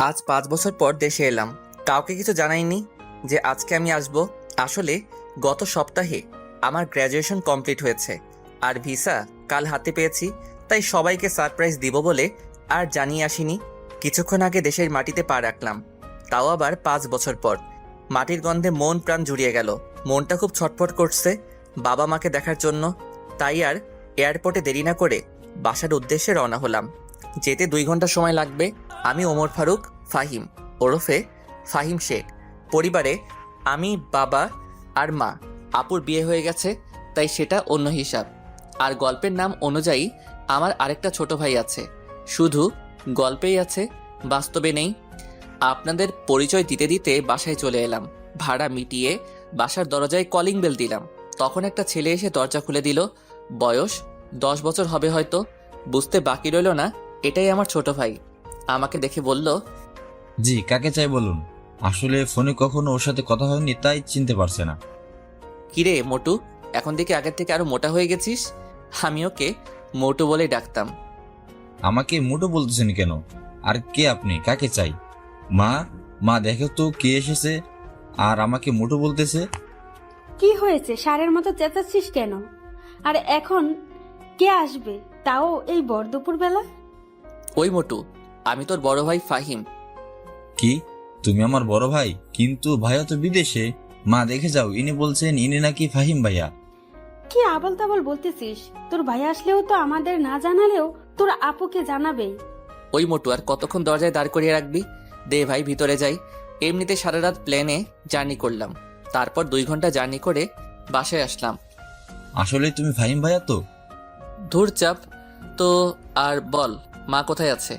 আজ 5 বছর পর দেশে এলাম। কাউকে কিছু জানাইনি যে আজকে আমি আসব। আসলে গত সপ্তাহে আমার গ্র্যাজুয়েশন কমপ্লিট হয়েছে আর ভিসা কাল হাতে পেয়েছি, তাই সবাইকে সারপ্রাইজ দিব বলে আর জানিয়ে আসিনি। কিছুক্ষণ আগে দেশের মাটিতে পা রাখলাম, তাও আবার 5 বছর পর। মাটির গন্ধে মন প্রাণ জুড়িয়ে গেল। মনটা খুব ছটফট করছে বাবা মাকে দেখার জন্য। তাই আর এয়ারপোর্টে দেরি না করে বাসার উদ্দেশ্যে রওনা হলাম। যেতে 2 ঘন্টা সময় লাগবে। আমি ওমর ফারুক ফাহিম, ওরফে ফাহিম শেখ। পরিবারে আমি, বাবা আর মা। আপুর বিয়ে হয়ে গেছে, তাই সেটা অন্য হিসাব। আর গল্পের নাম অনুযায়ী আমার আরেকটা ছোট ভাই আছে। শুধু গল্পেই আছে, বাস্তবে নেই। আপনাদের পরিচয় দিতে দিতে বাসায় চলে এলাম। ভাড়া মিটিয়ে বাসার দরজায় কলিং বেল দিলাম। তখন একটা ছেলে এসে দরজা খুলে দিল। বয়স 10 বছর হবে হয়তো। বুঝতে বাকি রইল না এটাই আমার ছোট ভাই। আমাকে দেখে বলল, জি, কাকে চাই বলুন। আসলে ফোনে কখনো ওর সাথে কথা হয়নি, তাই চিনতে পারছে না। কিরে মোটু, এখন দেখি আগের থেকে আরো মোটা হয়ে গেছিস। আমি ওকে মোটু বলেই ডাকতাম। আমাকে মোটো বলতেছেন কেন? আর কে আপনি? কাকে চাই? মা, মা দেখো তো কে এসেছে আর আমাকে মোটো বলতেছে। কি হয়েছে? ষাঁড়ের মতো চেঁচাচ্ছিস কেন? আর এখন কে আসবে, তাও এই ভর দুপুর বেলা? ওই মোটু, আমি তোর বড় ভাই ফাহিম। কি, তুমি আমার বড় ভাই? কিন্তু ভাইয়া তো বিদেশে। মা দেখে যাও, ইনি বলছেন ইনি নাকি ফাহিম ভাইয়া। কি আবল তাবল বলতেছিস? তোর ভাই আসলেও তো আমাদের না জানালেও তোর আপুকে জানাবেই। ওই মোটু, আর কতক্ষণ দরজায় দাঁড় করিয়ে রাখবি? দে ভাই, ভিতরে যাই। এমনিতে সারা রাত প্লেনে জার্নি করলাম, তারপর 2 ঘন্টা জার্নি করে বাসায় আসলাম। আসলে তুমি ফাহিম ভাইয়া তো? ধুর চাপ তো। আর বল, মা কোথায় আছে?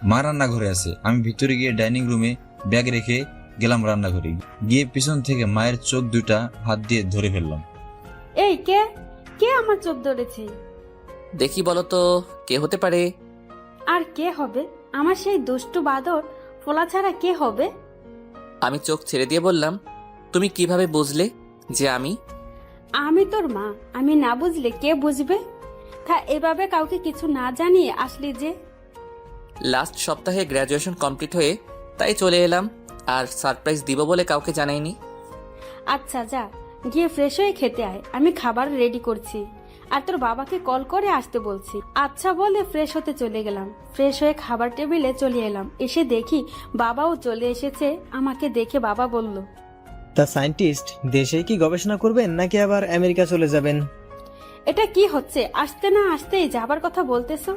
মা রান্নাঘরে আছে। আমি ভিতরে গিয়ে ডাইনিং রুমে ব্যাগ রেখে গেলাম রান্নাঘরে। গিয়ে পিছন থেকে মায়ের চোখ দুটা হাত দিয়ে ধরে ফেললাম। এই কে কে আমার চোখ ধরেছে? দেখি বলো তো, কে হতে পারে? আর কে হবে? আমার সেই দুষ্টু বাদর ফোলা ছাড়া কে হবে? আমি চোখ ছেড়ে দিয়ে বললাম, তুমি কিভাবে বুঝলে যে আমি? আমি তোর মা, আমি না বুঝলে কে বুঝবে? তা এভাবে কাউকে কিছু না জানিয়ে আসলি যে? লাস্ট সপ্তাহে গ্র্যাজুয়েশন কমপ্লিট হয়ে তাই চলে এলাম, আর সারপ্রাইজ দিব বলে কাউকে জানাইনি। আচ্ছা যা, গিয়ে ফ্রেশ হয়ে খেতে আয়, আমি খাবার রেডি করছি। আর তোর বাবাকে কল করে আসতে বলছি। আচ্ছা বলে ফ্রেশ হতে চলে গেলাম। ফ্রেশ হয়ে খাবার টেবিলে চলে এলাম। এসে দেখি বাবাও চলে এসেছে। আমাকে দেখে বাবা বলল, তা সায়েন্টিস্ট দেশেই কি গবেষণা করবেন নাকি আবার আমেরিকা চলে যাবেন? এটা কি হচ্ছে? আসতে না আসতেই যাবার কথা বলতেছো?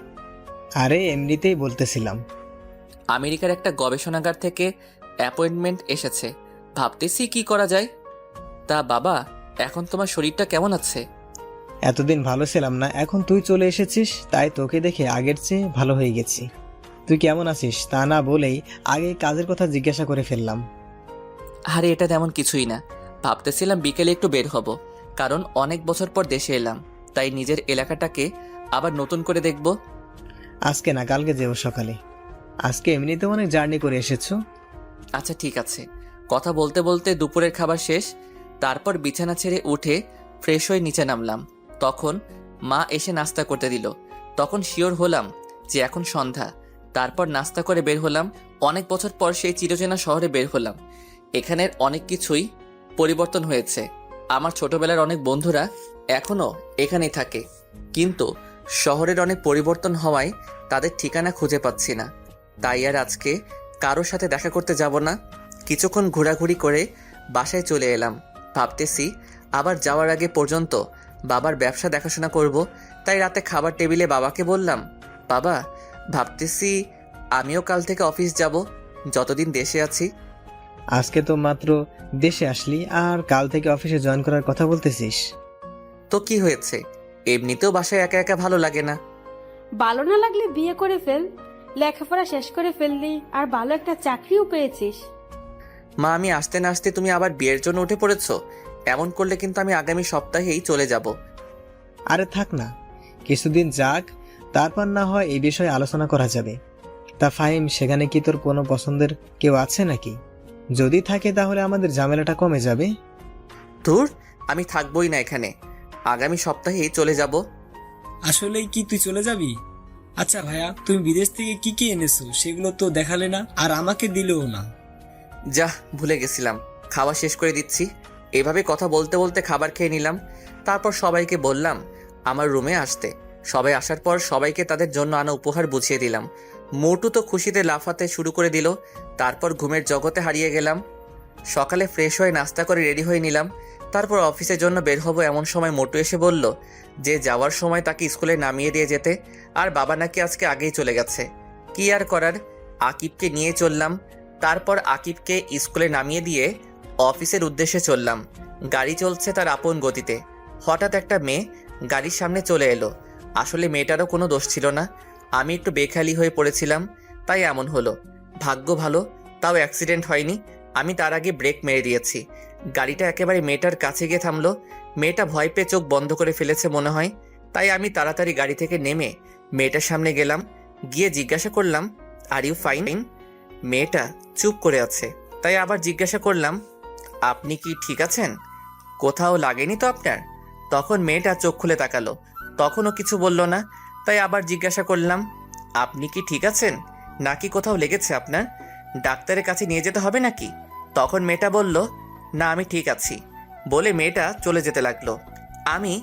আরে এমনিতেই বলতেছিলাম। আমেরিকার একটা গবেষণাগার থেকে অ্যাপয়েন্টমেন্ট এসেছে, ভাবতেছি কি করা যায়। তা বাবা, এখন তোমার শরীরটা কেমন আছে? এতদিন ভালো ছিলাম না, এখন তুই চলে এসেছিস, তাই তোকে দেখে আগের চেয়ে ভালো হয়ে গেছি। তুই কেমন আছিস তা না বলেই আগে কাজের কথা জিজ্ঞাসা করে ফেললাম। আরে এটা তেমন কিছুই না। ভাবতেছিলাম বিকেলে একটু বের হব, কারণ অনেক বছর পর দেশে এলাম, তাই নিজের এলাকাটাকে আবার নতুন করে দেখব। আজকে না, কালকে যেও সকালে। আজকে এমনিতে অনেক জার্নি করে এসেছো। আচ্ছা ঠিক আছে। কথা বলতে বলতে দুপুরের খাবার শেষ। তারপর বিছানা ছেড়ে উঠে ফ্রেশ হয়ে নিচে নামলাম। তখন মা এসে নাস্তা করতে দিল। তখন শিওর হলাম যে এখন সন্ধ্যা। তারপর নাস্তা করে বের হলাম। অনেক বছর পর সেই চিরচেনা শহরে বের হলাম। এখানের অনেক কিছুই পরিবর্তন হয়েছে। আমার ছোটবেলার অনেক বন্ধুরা এখনো এখানেই থাকে, কিন্তু শহরের অনেক পরিবর্তন হওয়ায় তাদের ঠিকানা খুঁজে পাচ্ছি না। তাই আর আজকে কারোর সাথে দেখা করতে যাব না। কিছুক্ষণ ঘোরাঘুরি করে বাসায় চলে এলাম। ভাবতেছি আবার যাওয়ার আগে পর্যন্ত বাবার ব্যবসা দেখাশোনা করব। তাই রাতে খাবার টেবিলে বাবাকে বললাম, বাবা, ভাবতেছি আমিও কাল থেকে অফিস যাব, যতদিন দেশে আছি। আজকে তো মাত্র দেশে আসলি আর কাল থেকে অফিসে জয়েন করার কথা বলতেছিস? তো কি হয়েছে? এমনিতেও বাসায় একা একা ভালো লাগে না। ভালো না লাগলে বিয়ে করে ফেল, লেখাপড়া শেষ করে ফেললি, আর ভালো একটা চাকরিও পেয়েছিস। মা, আমি আসতে না আসতে তুমি আবার বিয়ের জন্য উঠে পড়েছো। এমন করলে কিন্তু আমি আগামী সপ্তাহেই চলে যাব। আরে থাক না, কিছুদিন যাক, তারপর না হয় এই বিষয়ে আলোচনা করা যাবে। তা ফাহিম, সেখানে কি তোর কোনো পছন্দের কেউ আছে নাকি? যদি থাকে তাহলে আমাদের ঝামেলাটা কমে যাবে। ধুর, আমি থাকবোই না এখানে, আগামী সপ্তাহেই চলে যাব। আসলেই কি তুই চলে যাবি? আচ্ছা ভাইয়া, তুমি বিদেশ থেকে কি কি এনেছো সেগুলো তো দেখালে না, আর আমাকে দিলেও না। যা, ভুলে গেছিলাম। খাওয়া শেষ করে দিচ্ছি। এভাবে কথা বলতে বলতে খাবার খেয়ে নিলাম। তারপর সবাইকে বললাম আমার রুমে আসতে। সবাই আসার পর সবাইকে তাদের জন্য আনা উপহার বুঝিয়ে দিলাম। মোটু তো খুশিতে লাফাতে শুরু করে দিল। তারপর ঘুমের জগতে হারিয়ে গেলাম। সকালে ফ্রেশ হয়ে নাস্তা করে রেডি হয়ে নিলাম। তারপর অফিসের জন্য বের হব এমন সময় মোটু এসে বলল যে যাওয়ার সময় তাকে স্কুলে নামিয়ে দিয়ে যেতে, আর বাবা নাকি আজকে আগেই চলে গেছে। কি আর করার, আকিবকে নিয়ে চললাম। তারপর আকিবকে স্কুলে নামিয়ে দিয়ে অফিসের উদ্দেশ্যে চললাম। গাড়ি চলছে তার আপন গতিতে। হঠাৎ একটা মেয়ে গাড়ির সামনে চলে এলো। আসলে মেয়েটারও কোনো দোষ ছিল না, আমি একটু বেখালি হয়ে পড়েছিলাম, তাই এমন হলো। ভাগ্য ভালো, তাও অ্যাক্সিডেন্ট হয়নি। আমি তার আগে ব্রেক মেরে দিয়েছি। গাড়িটা একেবারে মেয়েটার কাছে গিয়ে থামলো। মেয়েটা ভয় পেয়ে চোখ বন্ধ করে ফেলেছে মনে হয়। তাই আমি তাড়াতাড়ি গাড়ি থেকে নেমে মেয়েটার সামনে গেলাম। গিয়ে জিজ্ঞাসা করলাম, আর ইউ ফাইন? মেয়েটা চুপ করে আছে। তাই আবার জিজ্ঞাসা করলাম, আপনি কি ঠিক আছেন? কোথাও লাগেনি তো আপনার? তখন মেয়েটা চোখ খুলে তাকালো। তখনও কিছু বলল না। তাই আবার জিজ্ঞাসা করলাম, আপনি কি ঠিক আছেন, নাকি কোথাও লেগেছে আপনার? ডাক্তারের কাছে নিয়ে যেতে হবে নাকি? তখন মেয়েটা বলল, না আমি ঠিক আছি, বলে মেয়েটা চলে যেতে লাগলো। আমি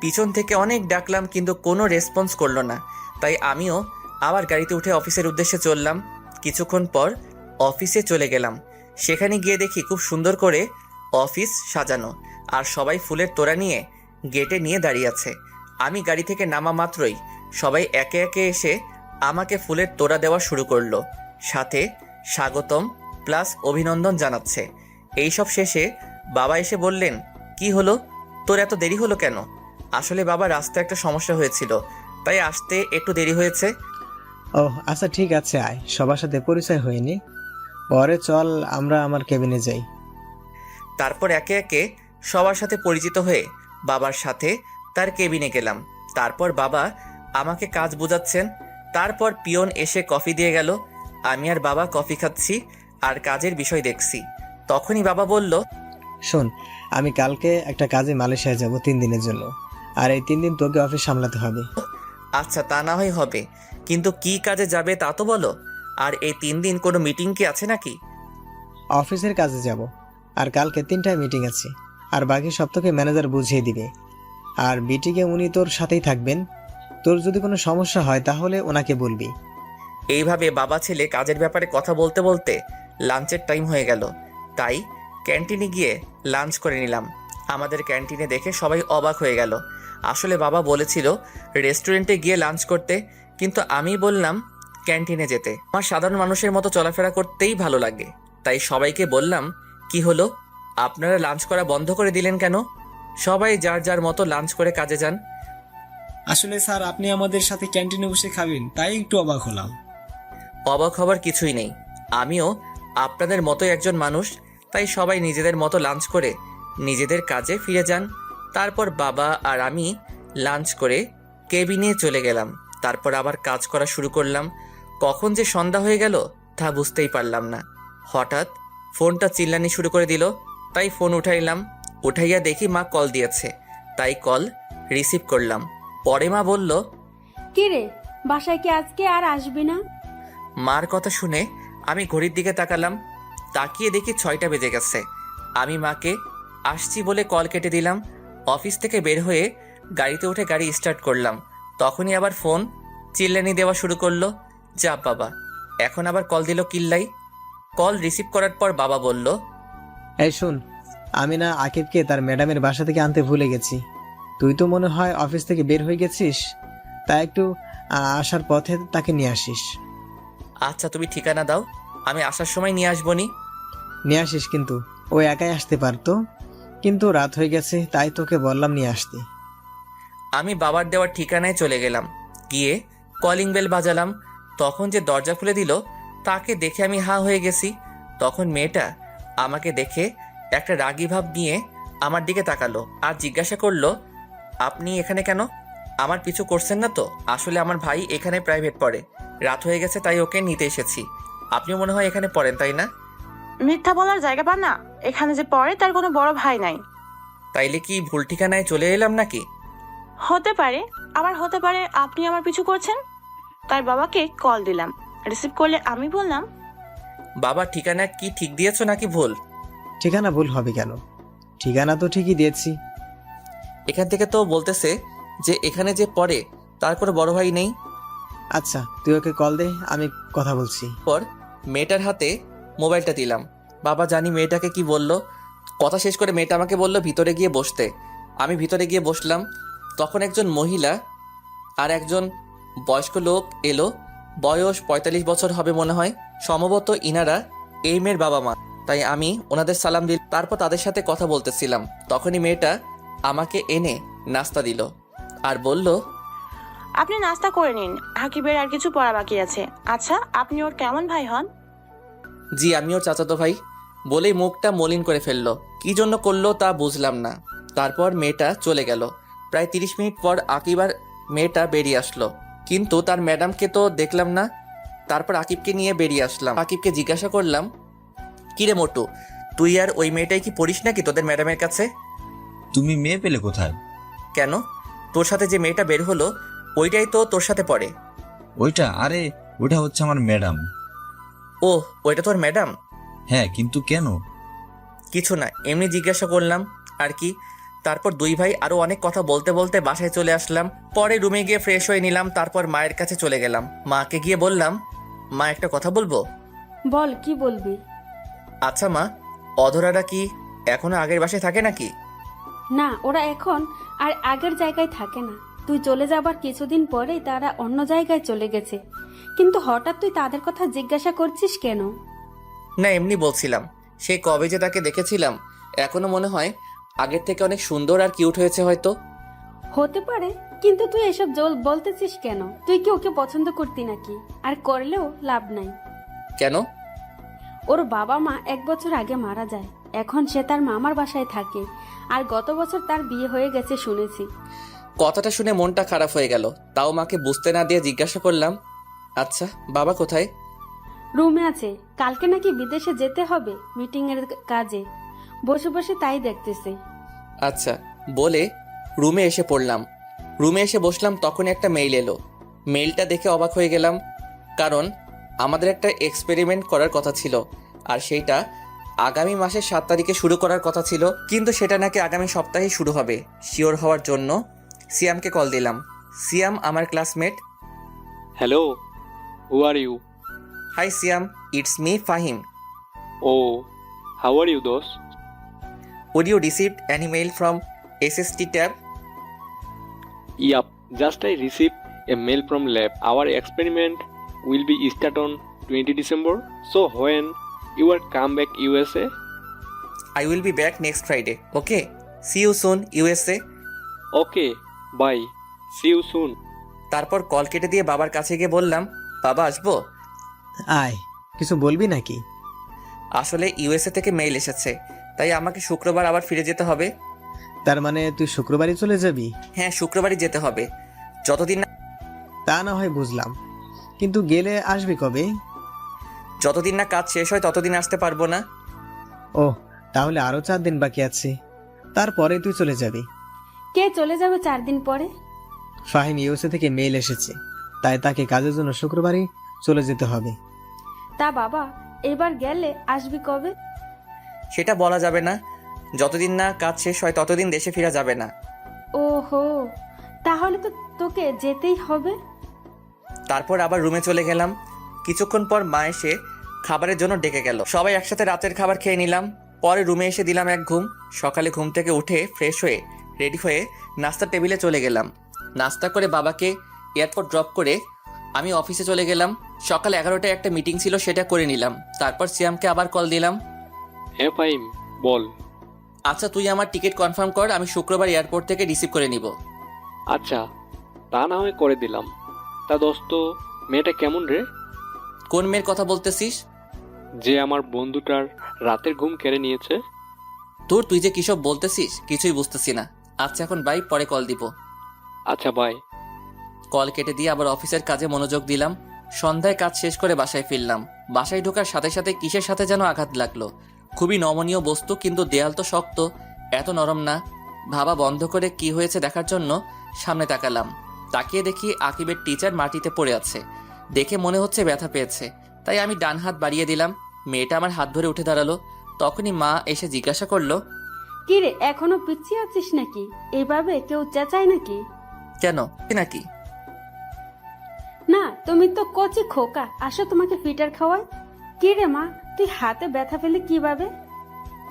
পিছন থেকে অনেক ডাকলাম কিন্তু কোনো রেসপন্স করলো না। তাই আমিও আবার গাড়িতে উঠে অফিসের উদ্দেশ্যে চললাম। কিছুক্ষণ পর অফিসে চলে গেলাম। সেখানে গিয়ে দেখি খুব সুন্দর করে অফিস সাজানো, আর সবাই ফুলের তোড়া নিয়ে গেটে নিয়ে দাঁড়িয়ে আছে। আমি গাড়ি থেকে নামা মাত্রই সবাই একে একে এসে আমাকে ফুলের তোড়া দেওয়া শুরু করলো, সাথে স্বাগতম প্লাস অভিনন্দন জানাচ্ছে। এইসব শেষে বাবা এসে বললেন, কি হলো, তোর এত দেরি হলো কেন? আসলে বাবা রাস্তায় একটা সমস্যা হয়েছিল, তাই আসতে একটু দেরি হয়েছে। ও আচ্ছা, ঠিক আছে, আয় সবার সাথে পরিচয় হয়নি, পরে চল আমরা আমার কেবিনে যাই। তারপর একে একে সবার সাথে পরিচিত হয়ে বাবার সাথে তার কেবিনে গেলাম। তারপর বাবা আমাকে কাজ বোঝাচ্ছেন। তারপর পিয়ন এসে কফি দিয়ে গেল। আমি আর বাবা কফি খাচ্ছি আর কাজের বিষয় দেখছি। তখনই বাবা বলল, শোন, আমি কালকে একটা কাজে মালয়েশিয়া যাব 3 দিনের জন্য, আর এই 3 দিন তোকে অফিস সামলাতে হবে। আচ্ছা তা না হয় হবে, কিন্তু কি কাজে যাবে তা তো বলো। আর এই 3 দিন কোনো মিটিং কি আছে নাকি? অফিসের কাজে যাব, আর কালকে 3টায় মিটিং আছে, আর বাকি সব তোকে ম্যানেজার বুঝিয়ে দিবে। আর বিটিকে উনি তোর সাথেই থাকবেন। তোর যদি কোনো সমস্যা হয় তাহলে ওনাকে বলবি। এইভাবে বাবা ছেলে কাজের ব্যাপারে কথা বলতে বলতে লাঞ্চের টাইম হয়ে গেল। তাই ক্যান্টিনে গিয়ে লাঞ্চ করে নিলাম। আমাদের ক্যান্টিনে দেখে সবাই অবাক হয়ে গেল। আসলে বাবা বলেছিল রেস্টুরেন্টে গিয়ে লাঞ্চ করতে, কিন্তু আমি বললাম ক্যান্টিনে যেতে। আমার সাধারণ মানুষের মতো চলাফেরা করতেই ভালো লাগে। তাই সবাইকে বললাম, কি হলো, আপনারা লাঞ্চ করা বন্ধ করে দিলেন কেন? সবাই যার যার মতো লাঞ্চ করে কাজে যান। আসলে স্যার, আপনি আমাদের সাথে ক্যান্টিনে বসে খাবেন, তাই একটু অবাক হলাম। অবাক হবার কিছুই নেই, আমিও আপনাদের মতোই একজন মানুষ। তাই সবাই নিজেদের মতো লাঞ্চ করে নিজেদের কাজে ফিরে যান। তারপর বাবা আর আমি লাঞ্চ করে কেবিনে চলে গেলাম। তারপর আবার কাজ করা শুরু করলাম। কখন যে সন্ধ্যা হয়ে গেল তা বুঝতেই পারলাম না। হঠাৎ ফোনটা চিল্লানি শুরু করে দিল। তাই ফোন উঠাইলাম। উঠাইয়া দেখি মা কল দিয়েছে, তাই কল রিসিভ করলাম। পরে মা বলল, কি রে, বাসায় কি আজকে আর আসবি না? মার কথা শুনে আমি ঘড়ির দিকে তাকালাম। তাকিয়ে দেখি 6টা বেজে গেছে। আমি মাকে আসছি বলে কল কেটে দিলাম। অফিস থেকে বের হয়ে গাড়িতে উঠে গাড়ি স্টার্ট করলাম। তখনই আবার ফোন চিল্লানি দেওয়া শুরু করলো। যা বাবা, এখন আবার কল দিল কিল্লাই। কল রিসিভ করার পর বাবা বলল, এই শোন, আমি না আকিবকে তার ম্যাডামের বাসা থেকে আনতে ভুলে গেছি। তুই তো মনে হয় অফিস থেকে বের হয়ে গেছিস, তাই একটু আসার পথে তাকে নিয়ে আসিস। আচ্ছা তুমি ঠিকানা দাও, আমি আসার সময় নিয়ে আসবনি। নিয়ে আসিস, কিন্তু ও একাই আসতে পারতো, কিন্তু রাত হয়ে গেছে তাই তোকে বললাম নিয়ে আসতে। আমি বাবার দেওয়ার ঠিকানায় চলে গেলাম। গিয়ে কলিং বেল বাজালাম। তখন যে দরজা খুলে দিল তাকে দেখে আমি হাঁ হয়ে গেছি। তখন মেয়েটা আমাকে দেখে একটা রাগী ভাব নিয়ে আমার দিকে তাকালো আর জিজ্ঞাসা করলো, আপনি এখানে কেন? আমার পিছু করছেন না তো? আসলে আমার ভাই এখানে প্রাইভেট পড়ে, রাত হয়ে গেছে তাই ওকে নিতে এসেছি। আপনিও মনে হয় এখানে পড়েন তাই না? মিথ্যা বলার জায়গা পান না। এখানে যে পড়ে তার কোনো বড় ভাই নাই। তাইলে কি ভুল ঠিকানায় চলে এলাম নাকি? হতে পারে, আবার হতে পারে আপনি আমার পিছু করছেন। তাই বাবাকে কল দিলাম। রিসিভ করলে আমি বললাম, বাবার ঠিকানা কি ঠিক দিয়েছো নাকি ভুল? ঠিকানা ভুল হবে কেন? ঠিকানা তো ঠিকই দিয়েছি। এখান থেকে তো বলতেছে যে এখানে যে পড়ে তার কোনো বড় ভাই নেই। আচ্ছা তুই ওকে কল দে, আমি কথা বলছি। পর মেয়েটার হাতে মোবাইলটা দিলাম। বাবা জানি মেয়েটাকে কি বলল। কথা শেষ করে মেয়েটা আমাকে বলল ভিতরে গিয়ে বসতে। আমি ভিতরে গিয়ে বসলাম। তখন একজন মহিলা আর একজন বয়স্ক লোক এলো। বয়স ৪৫ বছর হবে মনে হয়। সম্ভবত ইনারা এই মেয়ের বাবা মা। তাই আমি ওনাদের সালাম দিল। তারপর তাদের সাথে কথা বলতেছিলাম। তখনই মেয়েটা আমাকে এনে নাস্তা দিল আর বলল, আপনি নাস্তা করে নিন, হাকিবের আর কিছু পড়া বাকি আছে। আচ্ছা, আপনি ওর কেমন ভাই হন? জি আমি ওর চাচাতো ভাই। বলেই মুখটা মলিন করে ফেললো। কি জন্য করলো তা বুঝলাম না। তারপর মেয়েটা চলে গেল। প্রায় ৩০ মিনিট পর আকিব আর মেয়েটা বেরিয়ে আসলো, কিন্তু তার ম্যাডামকে তো দেখলাম না। তারপর আকিবকে নিয়ে বেরিয়ে আসলাম। আকিবকে জিজ্ঞাসা করলাম, কিরে মোটু, তুই আর ওই মেয়েটাই কি পড়িস নাকি তোদের ম্যাডামের কাছে? তুমি মেয়ে পেলে কোথায়? কেন, তোর সাথে যে মেয়েটা বের হলো ওইটাই তো তোর সাথে পড়ে। ওইটা? আরে ওইটা হচ্ছে আমার ম্যাডাম। ও, ওইটা তোর ম্যাডাম? হ্যাঁ, কিন্তু কেন? কিছু না, এমনি জিজ্ঞাসা করলাম আর কি। তারপর দুই ভাই আরো অনেক কথা বলতে বলতে বাসায় চলে আসলাম। পরে রুমে গিয়ে ফ্রেশ হয়ে নিলাম। তারপর মায়ের কাছে চলে গেলাম। মাকে গিয়ে বললাম, মা একটা কথা বলবো। বল, কি বলবি? আচ্ছা মা, অধরারা কি এখনো আগের বাসায় থাকে নাকি? না, ওরা এখন আর আগের জায়গায় থাকে না। তুই চলে যাবার কিছুদিন পরেই তারা অন্য জায়গায় চলে গেছে। কিন্তু হঠাৎ তুই তাদের কথা জিজ্ঞাসা করছিস কেন? না, এমনি বলছিলাম। সেই কবে যে তাকে দেখেছিলাম, এখনো মনে হয় আগের থেকে অনেক সুন্দর আর কিউট হয়েছে হয়তো। হতে পারে, কিন্তু তুই এসব বলতেছিস কেন? তুই কি ওকে পছন্দ করতি নাকি? আর করলেও লাভ নাই। কেন? ওর বাবা মা 1 বছর আগে মারা যায়। এখন সে তার মামার বাসায় থাকে। আর গত বছর তার বিয়ে হয়ে গেছে শুনেছি। কথাটা শুনে মনটা খারাপ হয়ে গেল। তাও মাকে বুঝতে না দিয়ে জিজ্ঞাসা করলাম, আচ্ছা বাবা কোথায়? রুমে আছে। কালকে নাকি বিদেশে যেতে হবে মিটিং এর কাজে। বসে বসে তাই দেখতেছে। আচ্ছা বলে রুমে এসে পড়লাম। রুমে এসে বসলাম, তখন একটা মেইল এলো। মেইলটা দেখে অবাক হয়ে গেলাম, কারণ আমাদের একটা এক্সপেরিমেন্ট করার কথা ছিল, আর সেইটা আগামী মাসের 7 তারিখে শুরু করার কথা ছিল, কিন্তু সেটা নাকি আগামী সপ্তাহেই শুরু হবে। শিওর হওয়ার জন্য সিয়ামকে কল দিলাম। সিয়াম আমার classmate. Hello, who are you? Hi Siam, it's me Fahim. Oh, how are you, dost? Would you received any mail from SST tab? Yup, just I received a mail from lab. Our experiment will be start on 20 December. So when you are come back USA? I will be back next Friday. Okay? See you soon, USA. Okay, bye. See you soon. তারপর call কেটে দিয়ে বাবার কাছে গিয়ে বললাম, বাবা আসবো? আয়, কিছু বলবি নাকি? আসলে ইউএসএ থেকে মেইল এসেছে, তাই আমাকে শুক্রবার আবার ফিরে যেতে হবে। তার মানে তুই শুক্রবারই চলে যাবি? হ্যাঁ, শুক্রবারই যেতে হবে। তা না হয় বুঝলাম, কিন্তু গেলে আসবি কবে? যতদিন না কাজ শেষ হয় ততদিন আসতে পারবো না। ও, তাহলে আরো 4 দিন বাকি আছে, তারপরে তুই চলে যাবি। কে চলে যাবে 4 দিন পরে? ফাহিম ইউএসএ থেকে মেইল এসেছে, তাই তাকে কাজের জন্য শুক্রবারই চলে যেতে হবে। তা বাবা, এবার গেলে আসবি কবে? সেটা বলা যাবে না। যতদিন না কাজ শেষ হয় ততদিন দেশে ফেরা যাবে না। ওহো, তাহলে তো তোকে যেতেই হবে। তারপর আবার রুমে চলে গেলাম। কিছুক্ষণ পর মা এসে খাবারের জন্য ডেকে গেল। সবাই একসাথে রাতের খাবার খেয়ে নিলাম। পরে রুমে এসে দিলাম এক ঘুম। সকালে ঘুম থেকে উঠে ফ্রেশ হয়ে রেডি হয়ে নাস্তার টেবিলে চলে গেলাম। নাস্তা করে বাবাকে এয়ারপোর্ট ড্রপ করে আমি অফিসে চলে গেলাম। সকাল 11টায় একটা মিটিং ছিল, সেটা করে নিলাম। তারপর সিয়ামকে আবার কল দিলাম। হ্যাঁ ফাহিম, বল। আচ্ছা তুই আমার টিকিট কনফার্ম কর, আমি শুক্রবার এয়ারপোর্ট থেকে রিসিভ করে নিব। আচ্ছা, তা না হয় করে দিলাম। তা দোস্ত, মেয়েটা কেমন রে? কোন মেয়ের কথা বলতেছিস? যে আমার বন্ধুটার রাতের ঘুম কেড়ে নিয়েছে। তুই যে কিসব বলতেছিস কিছুই বুঝতেছি না। আচ্ছা এখন বাই, পরে কল দিব। আচ্ছা বাই। কল কেটে দিয়ে আবার অফিসের কাজে মনোযোগ দিলাম। সন্ধ্যায় কাজ শেষ করে বাসায় ফিরলাম। বাসায় ঢোকার সাথে সাথে কিসের সাথে যেন আঘাত লাগলো। খুবই নমনীয় বস্তু, কিন্তু দেয়াল তো শক্ত, এত নরম না। ভাবা বন্ধ করে কি হয়েছে দেখার জন্য সামনে তাকালাম। তাকিয়ে দেখি আকিবের টিচার মাটিতে পড়ে আছে। দেখে মনে হচ্ছে ব্যথা পেয়েছে, তাই আমি ডান হাত বাড়িয়ে দিলাম। মেয়েটা আমার হাত ধরে উঠে দাঁড়ালো। তখনই মা এসে জিজ্ঞাসা করলো, কি রে, এখনো পিছিয়ে আছিস নাকি? এইভাবে কেউ চেঁচায় নাকি? কেন কি নাকি? না, তুমি তো কচি খোকা, আসো তোমাকে ফিটার খাওয়াই। কি রে মা, তুই হাতে ব্যথা পেলে কিভাবে?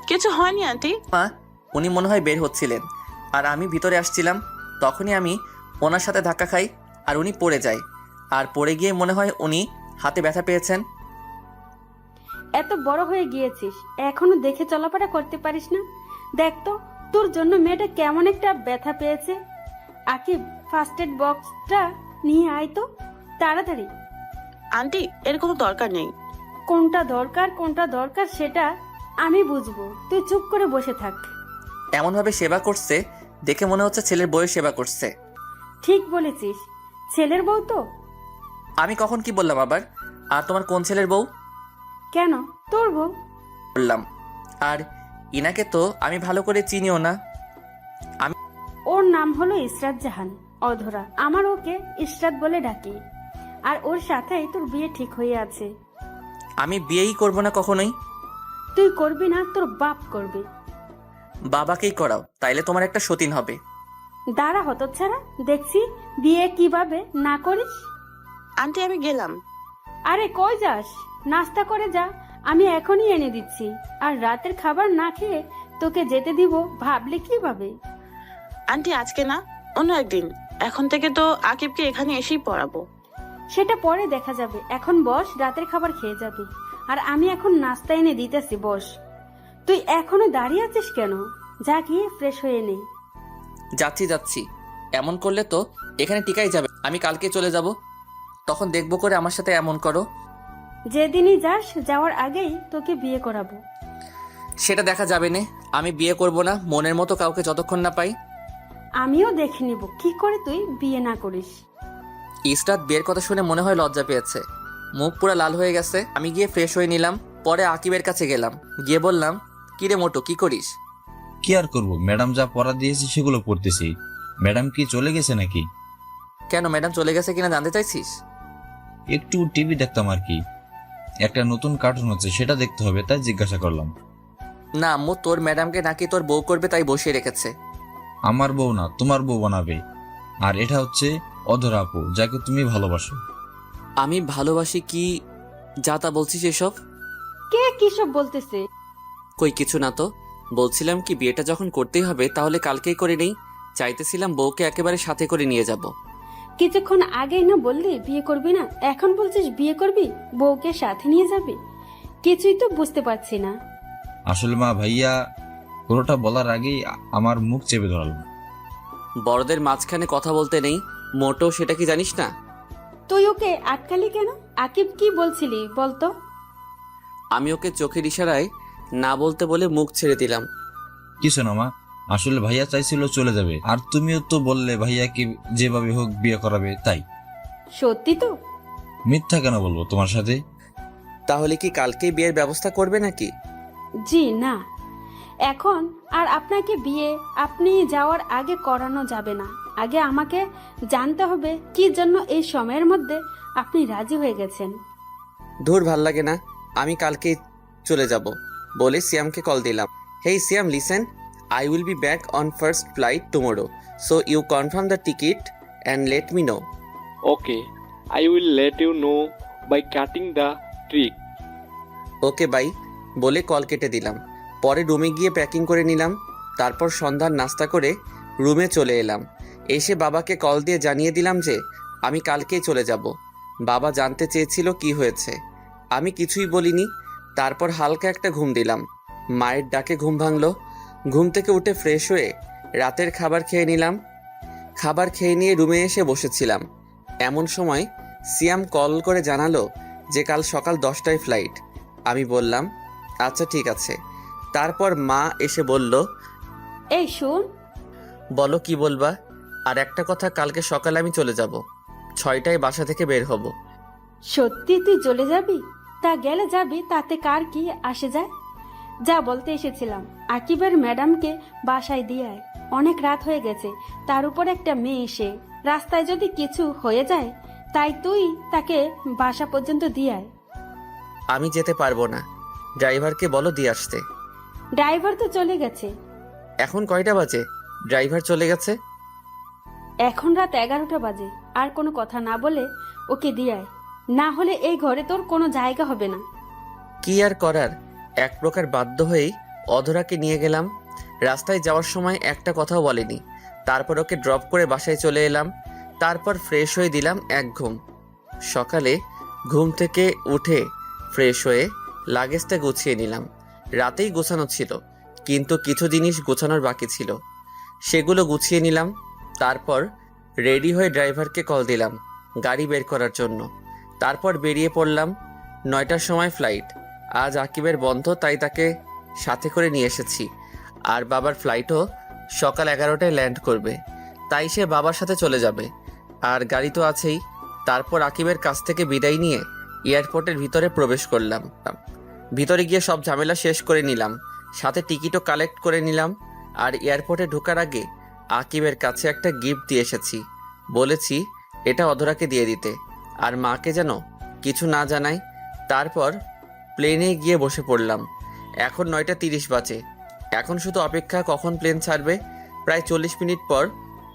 কিছু হয়নি আন্টি। মা, উনি মনে হয় বের হচ্ছিলেন আর আমি ভিতরে আসছিলাম। তখনই আমি ওনার সাথে ধাক্কা খাই আর উনি পড়ে যায়। আর পড়ে গিয়ে মনে হয় উনি হাতে ব্যথা পেয়েছেন। এত বড় হয়ে গিয়েছিস, এখনো দেখে চলাফেরা করতে পারিস না? দেখ তো, তোর জন্য মেয়েটা কেমন একটা ব্যথা পেয়েছে। আকিব, ফার্স্ট এড বক্সটা নিয়ে আয় তো তাড়াতাড়ি। আন্টি, এর কোনো দরকার নেই। কোনটা দরকার সেটা আমি বুঝবো, তুই চুপ করে বসে থাক। এমনভাবে সেবা করছে দেখে মনে হচ্ছে ছেলের বউয়ের সেবা করছে। ঠিক বলেছিস, ছেলের বউ তো। আমি কখন কি বললাম আবার? আর তোমার কোন ছেলের বউ? কেন, তোর বউ। বললাম। আর ইনাকে তো আমি ভালো করে চিনিও না। ওর নাম হলো ইসরাত জাহান অধরা, আমার ওকে ইসরাত বলে ডাকি। আর ওর সাথেই তোর বিয়ে ঠিক হয়ে আছে। আমি বিয়েই করব না কখনোই। তুই করবি না, তোর বাপ করবে। বাবাকেই করাও, তাইলে তোমার একটা সতীন হবে। দাঁড়া হতচ্ছাড়া, দেখছি বিয়ে কিভাবে না করিস। আন্টি, আমি গেলাম। আরে কই যাস? নাস্তা করে যা, আমি এখনই এনে দিচ্ছি। আর রাতের খাবার না খেয়ে তোকে যেতে দিব ভাবলে কিভাবে? আন্টি, আজকে না, অন্য একদিন। এখন থেকে তো আকিবকে এখানে এসেই পড়াবো। সেটা পরে দেখা যাবে, এখন বস, রাতের খাবার খেয়ে যাবি। আর আমি এখন নাস্তা এনে দিতেছি, বস। তুই এখনো দাঁড়িয়ে আছিস কেন? যা গিয়ে ফ্রেশ হয়ে নে। যাচ্ছি। এমন করলে তো এখানে টিকাই যাবে। আমি কালকে চলে যাব, তখন দেখবো করে আমার সাথে এমন করো। যেদিনই যাস, যাওয়ার আগেই তোকে বিয়ে করাবো। সেটা দেখা যাবে না। আমি বিয়ে করব না মনের মতো কাউকে যতক্ষণ না পাই। আমিও দেখে নিব কি করে তুই বিয়ে না করিস। ইসরাত বিয়ের কথা শুনে মনে হয় লজ্জা পেয়েছে, মুখ পুরো লাল হয়ে গেছে। আমি গিয়ে ফ্রেশ হয়ে নিলাম। পরে আকিবের কাছে গেলাম, গিয়ে বললাম, কিরে মোটো, কি করিস? কি আর করবো, ম্যাডাম যা পড়া দিয়েছে সেগুলো পড়তেছি। ম্যাডাম কি চলে গেছে নাকি? কেন, ম্যাডাম চলে গেছে কিনা জানতে চাইছিস? একটু টিভি দেখতাম আর কি। একটা নতুন কার্টুন হচ্ছে, সেটা দেখতে হবে, তাই জিজ্ঞাসা করলাম। না আম্মু, তোর ম্যাডামকে নাকি তোর বউ করবে তাই বসিয়ে রেখেছে। আমার বউ না, তোমার বউ বানাবে। আর এটা হচ্ছে অধরা আপু, যাকে তুমি ভালোবাসো। আমি ভালোবাসি কি যা তা বলছিস এসব? কে কিসব বলতেছে? কই কিছু না তো। বলছিলাম কি, বিয়েটা যখন করতেই হবে তাহলে কালকেই করে নেই। চাইতেছিলাম বউকে একেবারে সাথে করে নিয়ে যাব। কিছুক্ষণ আগেই না বললি বিয়ে করবি না, এখন বলছিস বিয়ে করবি, বউকে সাথে নিয়ে যাবি? কিছুই তো বুঝতে পারছি না। আসলে মা, ভাইয়া পুরোটা বলার আগেই আমার মুখ চেপে ধরাল। বড়দের মাঝখানে কথা বলতে নেই, মোটো সেটা কি জানিস না? তুই ওকে আটকালি কেন? আকিব কি বলছিলি বলতো? আমি ওকে চোখের ইশারায় না বলতে বলে মুখ ছেড়ে দিলাম। কিছু না মা, আসলে ভাইয়া চাইছিল চলে যাবে, আর তুমিও তো বললে ভাইয়াকে যেভাবে হোক বিয়ে করাবে, তাই। সত্যি তো? মিথ্যা কেন বলবো তোমার সাথে? তাহলে কি কালকেই বিয়ের ব্যবস্থা করবে নাকি? জি না, এখন আর আপনাকে বিয়ে আপনি যাওয়ার আগে করানো যাবে না। আগে আমাকে জানতে হবে কি জন্য এই সময়ের মধ্যে আপনি রাজি হয়ে গেছেন। ধুর, ভাল লাগে না। আমি কালকেই চলে যাব বলে সিয়ামকে কল দিলাম। হেই সিয়াম, listen, I will be back on first flight tomorrow. So you confirm the ticket and let me know. Okay, I will let you know by cutting the trick. Okay bye বলে call কেটে দিলাম। পরে রুমে গিয়ে packing করে নিলাম। তারপর সন্ধ্যার নাস্তা করে রুমে চলে এলাম। এসে বাবাকে কল দিয়ে জানিয়ে দিলাম যে আমি কালকেই চলে যাব। বাবা জানতে চেয়েছিল কি হয়েছে, আমি কিছুই বলিনি। তারপর হালকা একটা ঘুম দিলাম। মায়ের ডাকে ঘুম ভাঙলো। ঘুম থেকে উঠে ফ্রেশ হয়ে রাতের খাবার খেয়ে নিলাম। খাবার খেয়ে নিয়ে রুমে এসে বসেছিলাম। এমন সময় সিয়াম কল করে জানালো যে কাল সকাল 10টায় ফ্লাইট। আমি বললাম আচ্ছা ঠিক আছে। তারপর মা এসে বলল, এই শুন। বলো কি বলবা? আর একটা কথা, কালকে সকালে আমি চলে যাব, 6টায় বাসা থেকে বের হব। সত্যি তুই চলে যাবি? তা গেলে যাবি, তাতে কার কি আসে যায়? যা বলতে এসেছিলাম, আকিবের ম্যাডামকে বাসায় দিয়ে আয়। অনেক রাত হয়ে গেছে, তার উপর একটা মেয়ে এসে রাস্তায় যদি কিছু হয়ে যায় তাই তুই তাকে বাসা পর্যন্ত দিয়ে আয়। আমি যেতে পারবো না, ড্রাইভারকে বলো দিয়ে আসতে। ড্রাইভার তো চলে গেছে। এখন কয়টা বাজে? ড্রাইভার চলে গেছে? এখন রাত 11টা বাজে। আর কোনো কথা না বলে ওকে দিয়ে আয়, না হলে এই ঘরে তোর কোনো জায়গা হবে না। কি আর করার, এক প্রকার বাধ্য হয়েই অধরাকে নিয়ে গেলাম। রাস্তায় যাওয়ার সময় একটা কথাও বলেনি। তারপর ওকে ড্রপ করে বাসায় চলে এলাম। তারপর ফ্রেশ হয়ে দিলাম এক ঘুম। সকালে ঘুম থেকে উঠে ফ্রেশ হয়ে লাগেজটা গুছিয়ে নিলাম। রাতেই গোছানো ছিল, কিন্তু কিছু জিনিস গোছানোর বাকি ছিল, সেগুলো গুছিয়ে নিলাম। তারপর রেডি হয়ে ড্রাইভারকে কল দিলাম গাড়ি বের করার জন্য। তারপর বেরিয়ে পড়লাম। 9টার সময় ফ্লাইট। আজ আকিবের বন্ধ, তাই তাকে সাথে করে নিয়ে এসেছি। আর বাবার ফ্লাইটও সকাল 11টায় ল্যান্ড করবে, তাই সে বাবার সাথে চলে যাবে। আর গাড়ি তো আছেই। তারপর আকিবের কাছ থেকে বিদায় নিয়ে এয়ারপোর্টের ভিতরে প্রবেশ করলাম। ভিতরে গিয়ে সব ঝামেলা শেষ করে নিলাম, সাথে টিকিটও কালেক্ট করে নিলাম। আর এয়ারপোর্টে ঢোকার আগে আকিবের কাছে একটা গিফট দিয়ে এসেছি। বলেছি এটা অধরাকে দিয়ে দিতে, আর মাকে যেন কিছু না জানাই। তারপর প্লেনে গিয়ে বসে পড়লাম। এখন 9টা 30 বাজে। এখন শুধু অপেক্ষা কখন প্লেন ছাড়বে। প্রায় 40 মিনিট পর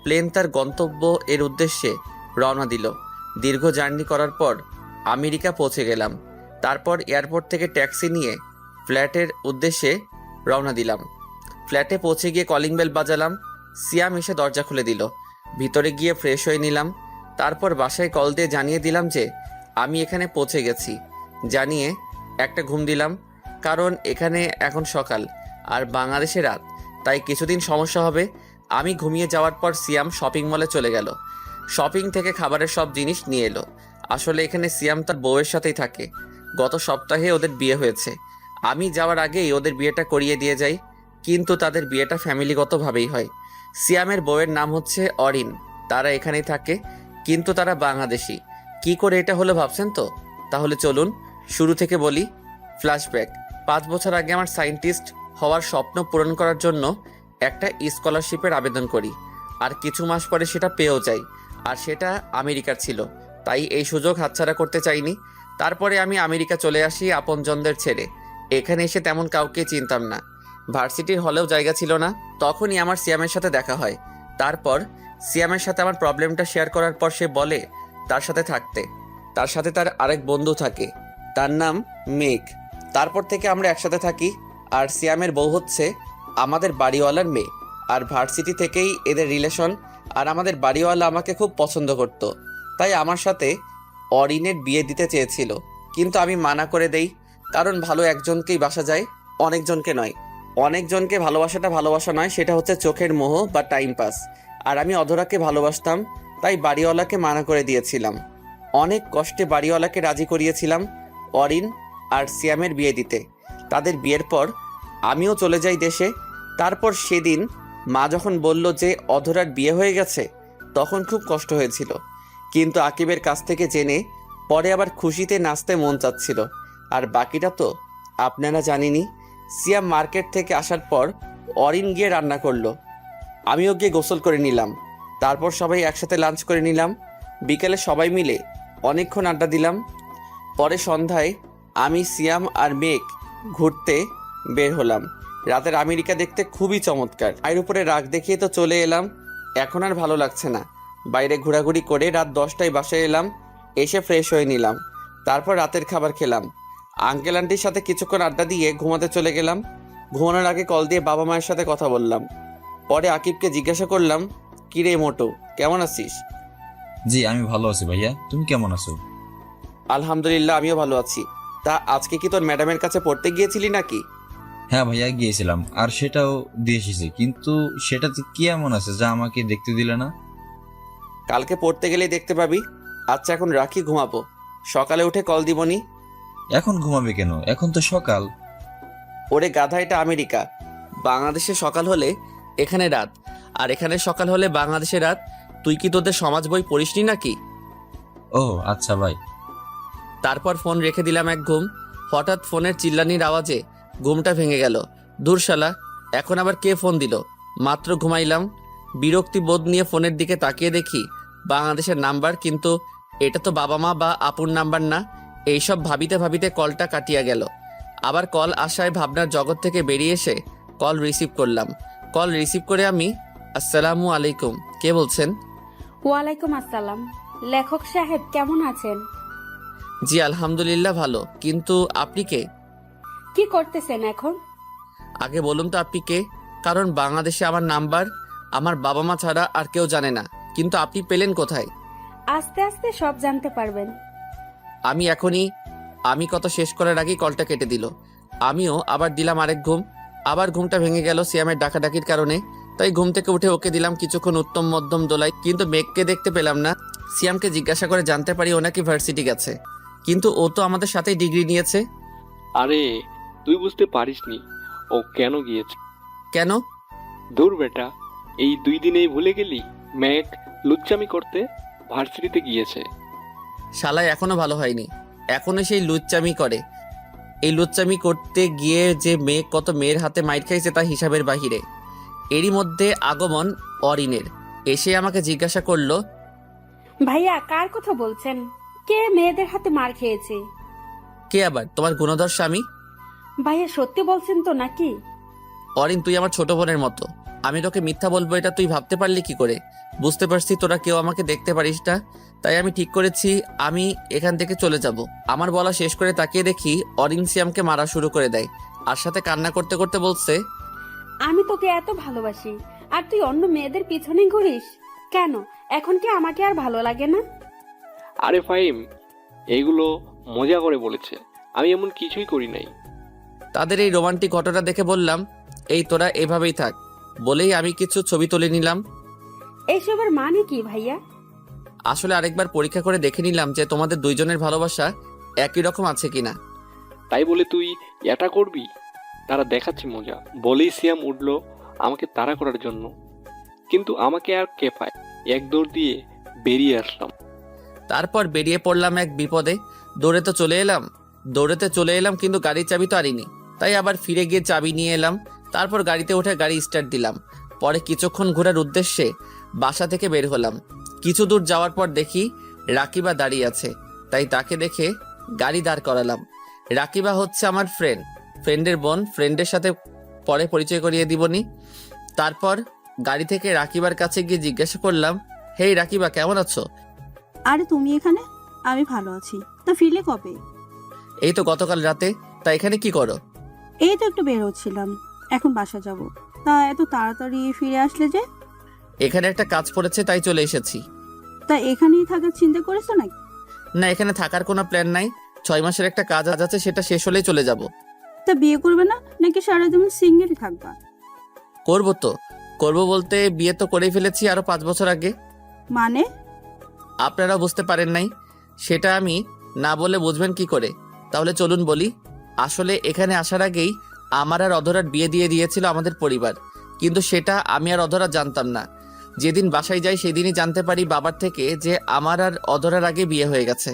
প্লেন তার গন্তব্য এর উদ্দেশ্যে রওনা দিল। দীর্ঘ জার্নি করার পর আমেরিকা পৌঁছে গেলাম। তারপর এয়ারপোর্ট থেকে ট্যাক্সি নিয়ে ফ্ল্যাটের উদ্দেশ্যে রওনা দিলাম। ফ্ল্যাটে পৌঁছে গিয়ে কলিং বেল বাজালাম। সিয়াম এসে দরজা খুলে দিল। ভিতরে গিয়ে ফ্রেশ হয়ে নিলাম। তারপর বাসায় কল দিয়ে জানিয়ে দিলাম যে আমি এখানে পৌঁছে গেছি। জানিয়ে একটা ঘুম দিলাম, কারণ এখানে এখন সকাল আর বাংলাদেশে রাত, তাই কিছুদিন সমস্যা হবে। আমি ঘুমিয়ে যাওয়ার পর সিয়াম শপিং মলে চলে গেল। শপিং থেকে খাবারের সব জিনিস নিয়ে এলো। আসলে এখানে সিয়াম তার বউয়ের সাথেই থাকে। গত সপ্তাহে ওদের বিয়ে হয়েছে। আমি যাওয়ার আগেই ওদের বিয়েটা করিয়ে দিয়ে যাই, কিন্তু তাদের বিয়েটা ফ্যামিলিগতভাবেই হয়। সিয়ামের বউয়ের নাম হচ্ছে অরিন। তারা এখানেই থাকে, কিন্তু তারা বাংলাদেশি। কি করে এটা হলো ভাবছেন তো? তাহলে চলুন শুরু থেকে বলি। ফ্ল্যাশব্যাক। 5 বছর আগে আমার সায়েন্টিস্ট হওয়ার স্বপ্ন পূরণ করার জন্য একটা স্কলারশিপের আবেদন করি, আর কিছু মাস পরে সেটা পেয়েও যাই। আর সেটা আমেরিকার ছিল, তাই এই সুযোগ হাতছাড়া করতে চাইনি। তারপরে আমি আমেরিকা চলে আসি আপনজনদের ছেড়ে। এখানে এসে তেমন কাউকে চিনতাম না, ভার্সিটির হলেও জায়গা ছিল না। তখনই আমার সিয়ামের সাথে দেখা হয়। তারপর সিয়ামের সাথে আমার প্রবলেমটা শেয়ার করার পর সে বলে তার সাথে থাকতে। তার সাথে তার আরেক বন্ধু থাকে, তার নাম মেঘ। তারপর থেকে আমরা একসাথে থাকি। আর সিয়ামের বউ হচ্ছে আমাদের বাড়িওয়ালার মেয়ে। আর ভার্সিটি থেকেই এদের রিলেশন। আর আমাদের বাড়িওয়ালা আমাকে খুব পছন্দ করত, তাই আমার সাথে অরিনের বিয়ে দিতে চেয়েছিল, কিন্তু আমি মানা করে দেই। কারণ ভালো একজনকেই বাসা যায়, অনেকজনকে নয়। অনেকজনকে ভালোবাসাটা ভালোবাসা নয়, সেটা হচ্ছে চোখের মোহ বা টাইম পাস। আর আমি অধরাকে ভালোবাসতাম, তাই বাড়িওয়ালাকে মানা করে দিয়েছিলাম। অনেক কষ্টে বাড়িওয়ালাকে রাজি করিয়েছিলাম অরিন আর সিয়ামের বিয়ে দিতে। তাদের বিয়ের পর আমিও চলে যাই দেশে। তারপর সেদিন মা যখন বলল যে অধরার বিয়ে হয়ে গেছে, তখন খুব কষ্ট হয়েছিল, কিন্তু আকিবের কাছ থেকে জেনে পরে আবার খুশিতে নাচতে মন চাচ্ছিল। আর বাকিটা তো আপনারা জানেনই। সিয়াম মার্কেট থেকে আসার পর অরিন গিয়ে রান্না করলো, আমিও গিয়ে গোসল করে নিলাম। তারপর সবাই একসাথে লাঞ্চ করে নিলাম। বিকেলে সবাই মিলে অনেকক্ষণ আড্ডা দিলাম। পরে সন্ধ্যায় আমি, সিয়াম আর মেঘ ঘুরতে বের হলাম। রাতের আমেরিকা দেখতে খুবই চমৎকার। এর উপরে রাগ দেখিয়ে তো চলে এলাম। এখন আর ভালো লাগছে না। বাইরে ঘোরাঘুরি করে রাত 10টায় বাসায় এলাম। এসে ফ্রেশ হয়ে নিলাম। তারপর রাতের খাবার খেলাম। আঙ্কেল আন্টির সাথে কিছুক্ষণ আড্ডা দিয়ে ঘুমাতে চলে গেলাম। ঘুমানোর আগে কল দিয়ে বাবা মায়ের সাথে কথা বললাম। পরে আকিবকে জিজ্ঞাসা করলাম, কিরে মোটু, কেমন আছিস? জি আমি ভালো আছি ভাইয়া, তুমি কেমন আছো? আলহামদুলিল্লাহ, আমিও ভালো আছি। তা আজকে কি তোর ম্যাডামের কাছে পড়তে গিয়েছিলি নাকি? হ্যাঁ ভাইয়া গিয়েছিলাম, আর সেটাও দিয়ে এসেছি, কিন্তু সেটাতে কি এমন আছে যা আমাকে দেখতে দিলে না? কালকে পড়তে গেলেই দেখতে পাবি। আচ্ছা এখন রাখি, ঘুমাবো। সকালে উঠে কল দিবনি। এখন ঘুমাবে কেন? এখন তো সকাল। ওরে গাধা, এটা আমেরিকা। বাংলাদেশে সকাল হলে এখানে রাত, আর এখানে সকাল হলে বাংলাদেশে রাত। তুই কি তোদের সমাজ বই পড়িসনি নাকি? ও আচ্ছা ভাই। তারপর ফোন রেখে দিলাম এক ঘুম। হঠাৎ ফোনের চিল্লানির আওয়াজে ঘুমটা ভেঙে গেল। দূর শালা, এখন আবার কে ফোন দিল? মাত্র ঘুমাইলাম। বিরক্তি বোধ নিয়ে ফোনের দিকে তাকিয়ে দেখি বাংলাদেশের নাম্বার, কিন্তু এটা তো বাবা মা বা আপুর নাম্বার না। এইসব ভাবিতে ভাবিতে কলটা কাটিয়া গেল। আবার কল আসায় ভাবনার জগৎ থেকে বেরিয়ে এসে কল রিসিভ করলাম। কল রিসিভ করে আমি, আসসালামু আলাইকুম, কে বলছেন? ওয়ালাইকুম আসসালাম। লেখক সাহেব কেমন আছেন? জি আলহামদুলিল্লাহ ভালো, কিন্তু আপনি কে? কি করতেছেন এখন? আগে বলুন তো আপনি কে, কারণ বাংলাদেশে আমার নাম্বার আমার বাবা মা ছাড়া আর কেউ জানে না, কিন্তু আপনি পেলেন কোথায়? আস্তে আস্তে সব জানতে পারবেন। আমি কত শেষ করার আগেই কলটা কেটে দিল। আমিও আবার দিলাম আরেক ঘুম। আবার ঘুমটা ভেঙে গেল সিয়ামের ডাকাডাকির কারণে। তাই ঘুম থেকে উঠে ওকে দিলাম কিছুক্ষণ উত্তম মধ্যম দোলাই, কিন্তু মেঘকে দেখতে পেলাম না। সিয়ামকে জিজ্ঞাসা করে জানতে পারি ও নাকি ভার্সিটি গেছে, কিন্তু ও তো আমাদের সাথেই ডিগ্রি নিয়েছে। আরে তুই বুঝতে পারিসনি ও কেন গিয়েছে? কেন? দূর বেটা, এই 2 দিনেই ভুলে গেলি? ম্যাক লুচ্চামি করতে ভার্সিটিতে গিয়েছে। শালায় এখনো ভালো হয়নি, এখনো সেই লুচ্চামি করে। এই লুচ্চামি করতে গিয়ে যে মেয়ে কত মেয়ের হাতে মাইর খাইছে তা হিসাবের বাহিরে। এরই মধ্যে আগমন অরিনের। এসে আমাকে জিজ্ঞাসা করলো, ভাইয়া কার কথা বলছেন? কে মেয়েদের হাতে মার খেয়েছে? কে আবার? তোমার গুণধর স্বামী। ভাইয়া সত্যি বলছেন তো নাকি? অরিন, তুই আমার ছোট বোনের মতো। আমি তোকে মিথ্যা বলবো এটা তুই ভাবতে পারলি কি করে? বুঝতে পারছি তোরা কেউ আমাকে দেখতে পারিস না, তাই আমি ঠিক করেছি আমি এখান থেকে চলে যাব। আমার বলা শেষ করে তাকিয়ে দেখি অরিন সিয়ামকে মারা শুরু করে দেয়, আর সাথে কান্না করতে করতে বলছে, আমি তোকে এত ভালোবাসি আর তুই অন্য মেয়েদের পিছনে ঘুরিস কেন? এখন কি আমাকে আর ভালো লাগে না? আরে ফাহিম, এইগুলো মজা করে বলেছে, আমি এমন কিছুই করি নাই। তাদের এই রোমান্টিক ঘটনা দেখে বললাম, এই তোরা এভাবেই থাক। বলেই আমি কিছু ছবি তুলে নিলাম। এইসবের মানে কি ভাইয়া? আসলে আরেকবার পরীক্ষা করে দেখে নিলাম যে তোমাদের দুইজনের ভালোবাসা একই রকম আছে কিনা। তাই বলে তুই এটা করবি? তারা দেখাচ্ছি মজা বলেই সিয়াম উঠলো আমাকে তাড়া করার জন্য, কিন্তু আমাকে আর কে পায়, এক দৌড় দিয়ে বেরিয়ে আসলাম। তারপর বেরিয়ে পড়লাম এক বিপদে। দৌড়েতে চলে এলাম কিন্তু গাড়ির চাবি তো আনিনি, তাই আবার ফিরে গিয়ে চাবি নিয়ে এলাম। তারপর গাড়িতে উঠে গাড়ি স্টার্ট দিলাম। পরে কিছুক্ষণ ঘোরার উদ্দেশ্যে বাসা থেকে বের হলাম। কিছু দূর যাওয়ার পর দেখি রাকিবা দাঁড়িয়ে আছে, তাই তাকে দেখে গাড়ি দাঁড় করালাম। রাকিবা হচ্ছে আমার ফ্রেন্ডের বোন। ফ্রেন্ডের সাথে পরে পরিচয় করিয়ে দিবনি। তারপর গাড়ি থেকে রাকিবার কাছে গিয়ে জিজ্ঞাসা করলাম, হেই রাকিবা, কেমন আছো? আরে তুমি এখানে? আমি ভালো আছি। তা ফিরলে কবে? এই তো গতকাল রাতে। তা এখানে কি করো? এই তো একটু বের হচ্ছিলাম, এখন বাসা যাব। তা এত তাড়াতাড়ি ফিরে আসলে যে? এখানে একটা কাজ পড়েছে তাই চলে এসেছি। তা এখানেই থাকার চিন্তা করেছো নাকি? না, এখানে থাকার কোনো প্ল্যান নাই। 6 মাসের একটা কাজ আছে, সেটা শেষ হলেই চলে যাব। তা বিয়ে করবে না নাকি সারা জীবন সিঙ্গেলই থাকবা? করবো বলতে বিয়ে তো করেই ফেলেছি আরো 5 বছর আগে। মানে? আপনারা বুঝতে পারেন নাই, সেটা আমি না বলে বুঝবেন কি করে? তাহলে চলুন বলি। আসলে এখানে আসার আগেই আমার আর অধরার বিয়ে দিয়ে দিয়েছিল আমাদের পরিবার, কিন্তু সেটা আমি আর অধরা জানতাম না। যেদিন বাসায় যাই সেদিনই জানতে পারি বাবার থেকে যে আমার আর অধরার আগে বিয়ে হয়ে গেছে।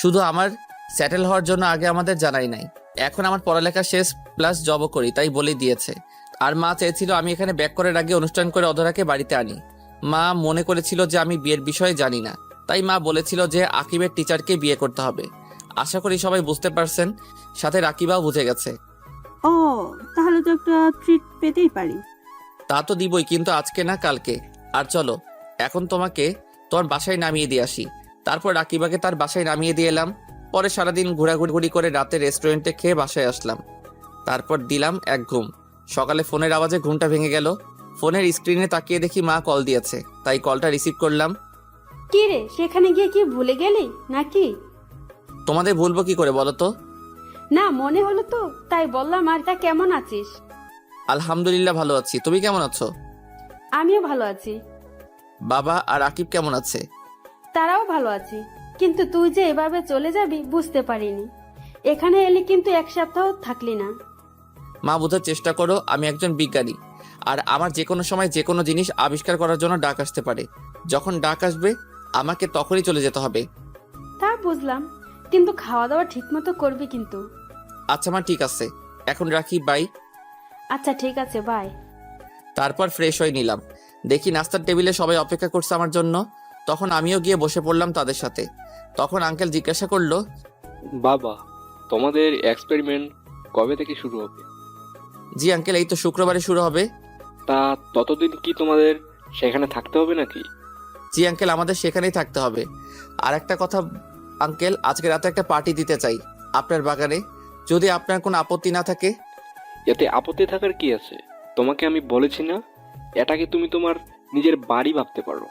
শুধু আমার সেটেল হওয়ার জন্য আগে আমাদের জানাই নাই। এখন আমার পড়ালেখা শেষ প্লাস জবও করি, তাই বলে দিয়েছে। আর মা চেয়েছিল আমি এখানে ব্যাক করার আগে অনুষ্ঠান করে অধরাকে বাড়িতে আনি। মা মনে করেছিল যে আমি বিয়ের বিষয়ে জানি না, তাই মা বলেছিল যে আকিবের টিচারকে বিয়ে করতে হবে। আশা করি সবাই বুঝতে পারছেন, সাথে রাকিবাও বুঝে গেছে। ও, তাহলে তো একটা ট্রিট পেতেই পারি। তা তো দিবই, কিন্তু আজকে না, কালকে। আর চলো এখন তোমাকে তোমার বাসায় নামিয়ে দিয়ে আসি। তারপর রাকিবাকে তার বাসায় নামিয়ে দিয়ে এলাম। পরে সারাদিন ঘোরাঘুরি করে রাতে রেস্টুরেন্টে খেয়ে বাসায় আসলাম। তারপর দিলাম এক ঘুম। সকালে ফোনের আওয়াজে ঘুমটা ভেঙে গেল। ফোনের স্ক্রিনে তাকিয়ে দেখি মা কল দিয়েছে, তাই কলটা রিসিভ করলাম। কি রে, সেখানে গিয়ে কি ভুলে গেলি নাকি? তোমাদের ভুলবো কি করে বলো তো? না, মনে হলো তো তাই বললাম। আর তা কেমন আছিস? আলহামদুলিল্লাহ ভালো আছি, তুমি কেমন আছো? আমিও ভালো আছি। বাবা আর আকিব কেমন আছে? তারাও ভালো আছে, কিন্তু তুই যে এভাবে চলে যাবি বুঝতে পারিনি। এখানে এলি কিন্তু 1 সপ্তাহ থাকলি না। মা, বোঝার চেষ্টা করো আমি একজন বিজ্ঞানী, আর আমার যে কোনো সময় যে কোনো জিনিস আবিষ্কার করার জন্য ডাক আসতে পারে। যখন ডাক আসবে আমাকে তখনই চলে যেতে হবে। তা বুঝলাম, কিন্তু খাওয়া দাওয়া ঠিক মতো করবি কিন্তু। আচ্ছা মা, ঠিক আছে, এখন রাখি, বাই। আচ্ছা ঠিক আছে, বাই। তারপর ফ্রেশ হয়ে নিলাম। দেখি নাস্তার টেবিলে সবাই অপেক্ষা করছে আমার জন্য। তখন আমিও গিয়ে বসে পড়লাম তাদের সাথে। তখন আঙ্কেল জিজ্ঞাসা করলো, বাবা, তোমাদের এক্সপেরিমেন্ট কবে থেকে শুরু হবে? জি আঙ্কেল, এই তো শুক্রবারে শুরু হবে। তা ততদিন কি তোমাদের সেখানে থাকতে হবে নাকি? জি আঙ্কেল, আমাদের সেখানেই থাকতে হবে। আর একটা কথা আঙ্কেল, আজকে রাতে একটা পার্টি দিতে চাই আপনার বাগানে, যদি আপনার কোনো আপত্তি না থাকে। এতে আপত্তি থাকার কি আছে? তোমাকে আমি বলেছি না, এটাকে তুমি তোমার নিজের বাড়ি ভাবতে পারো।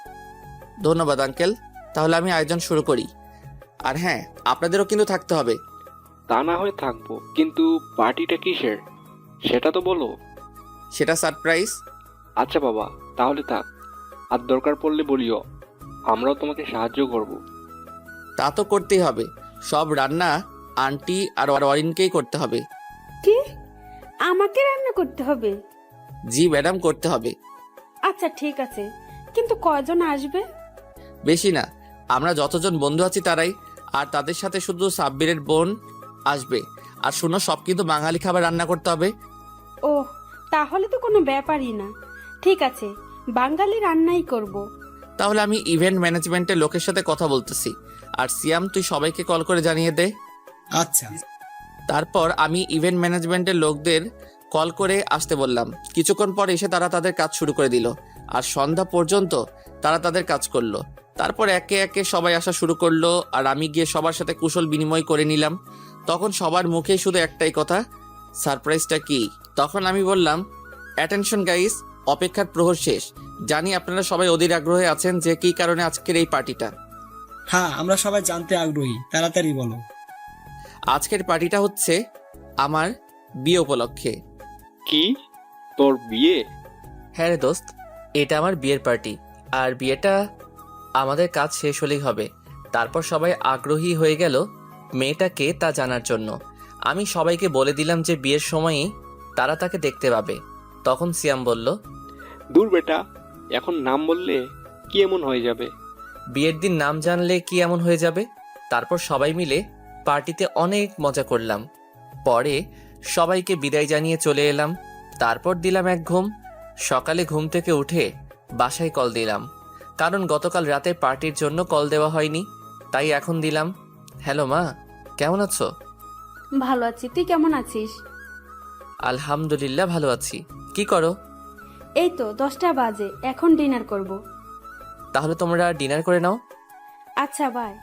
ধন্যবাদ আঙ্কেল, তাহলে আমি আয়োজন শুরু করি। আর হ্যাঁ, আপনাদেরও কিন্তু থাকতে হবে। তা না হয় থাকবো, কিন্তু পার্টিটা কিসের সেটা তো বলো। সেটা সারপ্রাইজ। আচ্ছা বাবা, তাহলে থাক। আর দরকার পড়লে বলিও, আমরাও তোমাকে সাহায্য করব। তা তো করতেই হবে, সব রান্না আন্টি আর অরিনকেই করতে হবে। কি, আমাকে রান্না করতে হবে? জি ম্যাডাম, করতে হবে। আচ্ছা ঠিক আছে, কিন্তু কয়জন আসবে? বেশি না, আমরা যতজন বন্ধু আছি তারাই, আর তাদের সাথে শুধু সাব্বিরের বোন আসবে। আর শুনো, সব কিন্তু বাঙালি খাবার রান্না করতে হবে। ও, তাহলে তো কোনো ব্যাপারই না। ঠিক আছে, বাঙালি রান্নাই করব। তাহলে আমি ইভেন্ট ম্যানেজমেন্টের লোকের সাথে কথা বলতেছি, আর সিয়াম তুই সবাইকে কল করে জানিয়ে দে। আচ্ছা। তারপর আমি ইভেন্ট ম্যানেজমেন্টের লোকদের কল করে আসতে বললাম। কিছুক্ষণ পর এসে তারা তাদের কাজ শুরু করে দিল, আর সন্ধ্যা পর্যন্ত তারা তাদের কাজ করলো। তারপর একে একে সবাই আসা শুরু করলো, আর আমি গিয়ে সবার সাথে কুশল বিনিময় করে নিলাম। তখন সবার মুখে শুধু একটাই কথা, সারপ্রাইজটা কি? তখন আমি বললাম, অ্যাটেনশন গাইস, অপেক্ষার প্রহর শেষ। জানি আপনারা সবাই অধীর আগ্রহে আছেন যে কী কারণে আজকের এই পার্টিটা। হ্যাঁ, আমরা সবাই জানতে আগ্রহী, তাড়াতাড়ি বলো। আজকের পার্টিটা হচ্ছে আমার বিয়ে উপলক্ষে। কি, তোর বিয়ে? হ্যাঁ রে দোস্ত, এটা আমার বিয়ের পার্টি। আর বিয়েটা আমাদের কাজ শেষ হলেই হবে। তারপর সবাই আগ্রহী হয়ে গেল মেয়েটাকে তা জানার জন্য। আমি সবাইকে বলে দিলাম যে বিয়ের সময়ই তারা তাকে দেখতে পাবে। তখন সিয়াম বলল, দূর বেটা, এখন নাম বললে কি এমন হয়ে যাবে? বিয়ের দিন নাম জানলে কি এমন হয়ে যাবে? তারপর সবাই মিলে পার্টিতে অনেক মজা করলাম। পরে সবাইকে বিদায় জানিয়ে চলে এলাম। তারপর দিলাম এক ঘুম। সকালে ঘুম থেকে উঠে বাসায় কল দিলাম, কারণ গতকাল রাতে পার্টির জন্য কল দেওয়া হয়নি, তাই এখন দিলাম। হ্যালো মা, কেমন আছো? ভালো আছি, তুই কেমন আছিস? আলহামদুলিল্লাহ ভালো আছি। কি করো? এই তো 10টা বাজে, এখন ডিনার করব। তাহলে তোমরা ডিনার করে নাও। আচ্ছা বাই।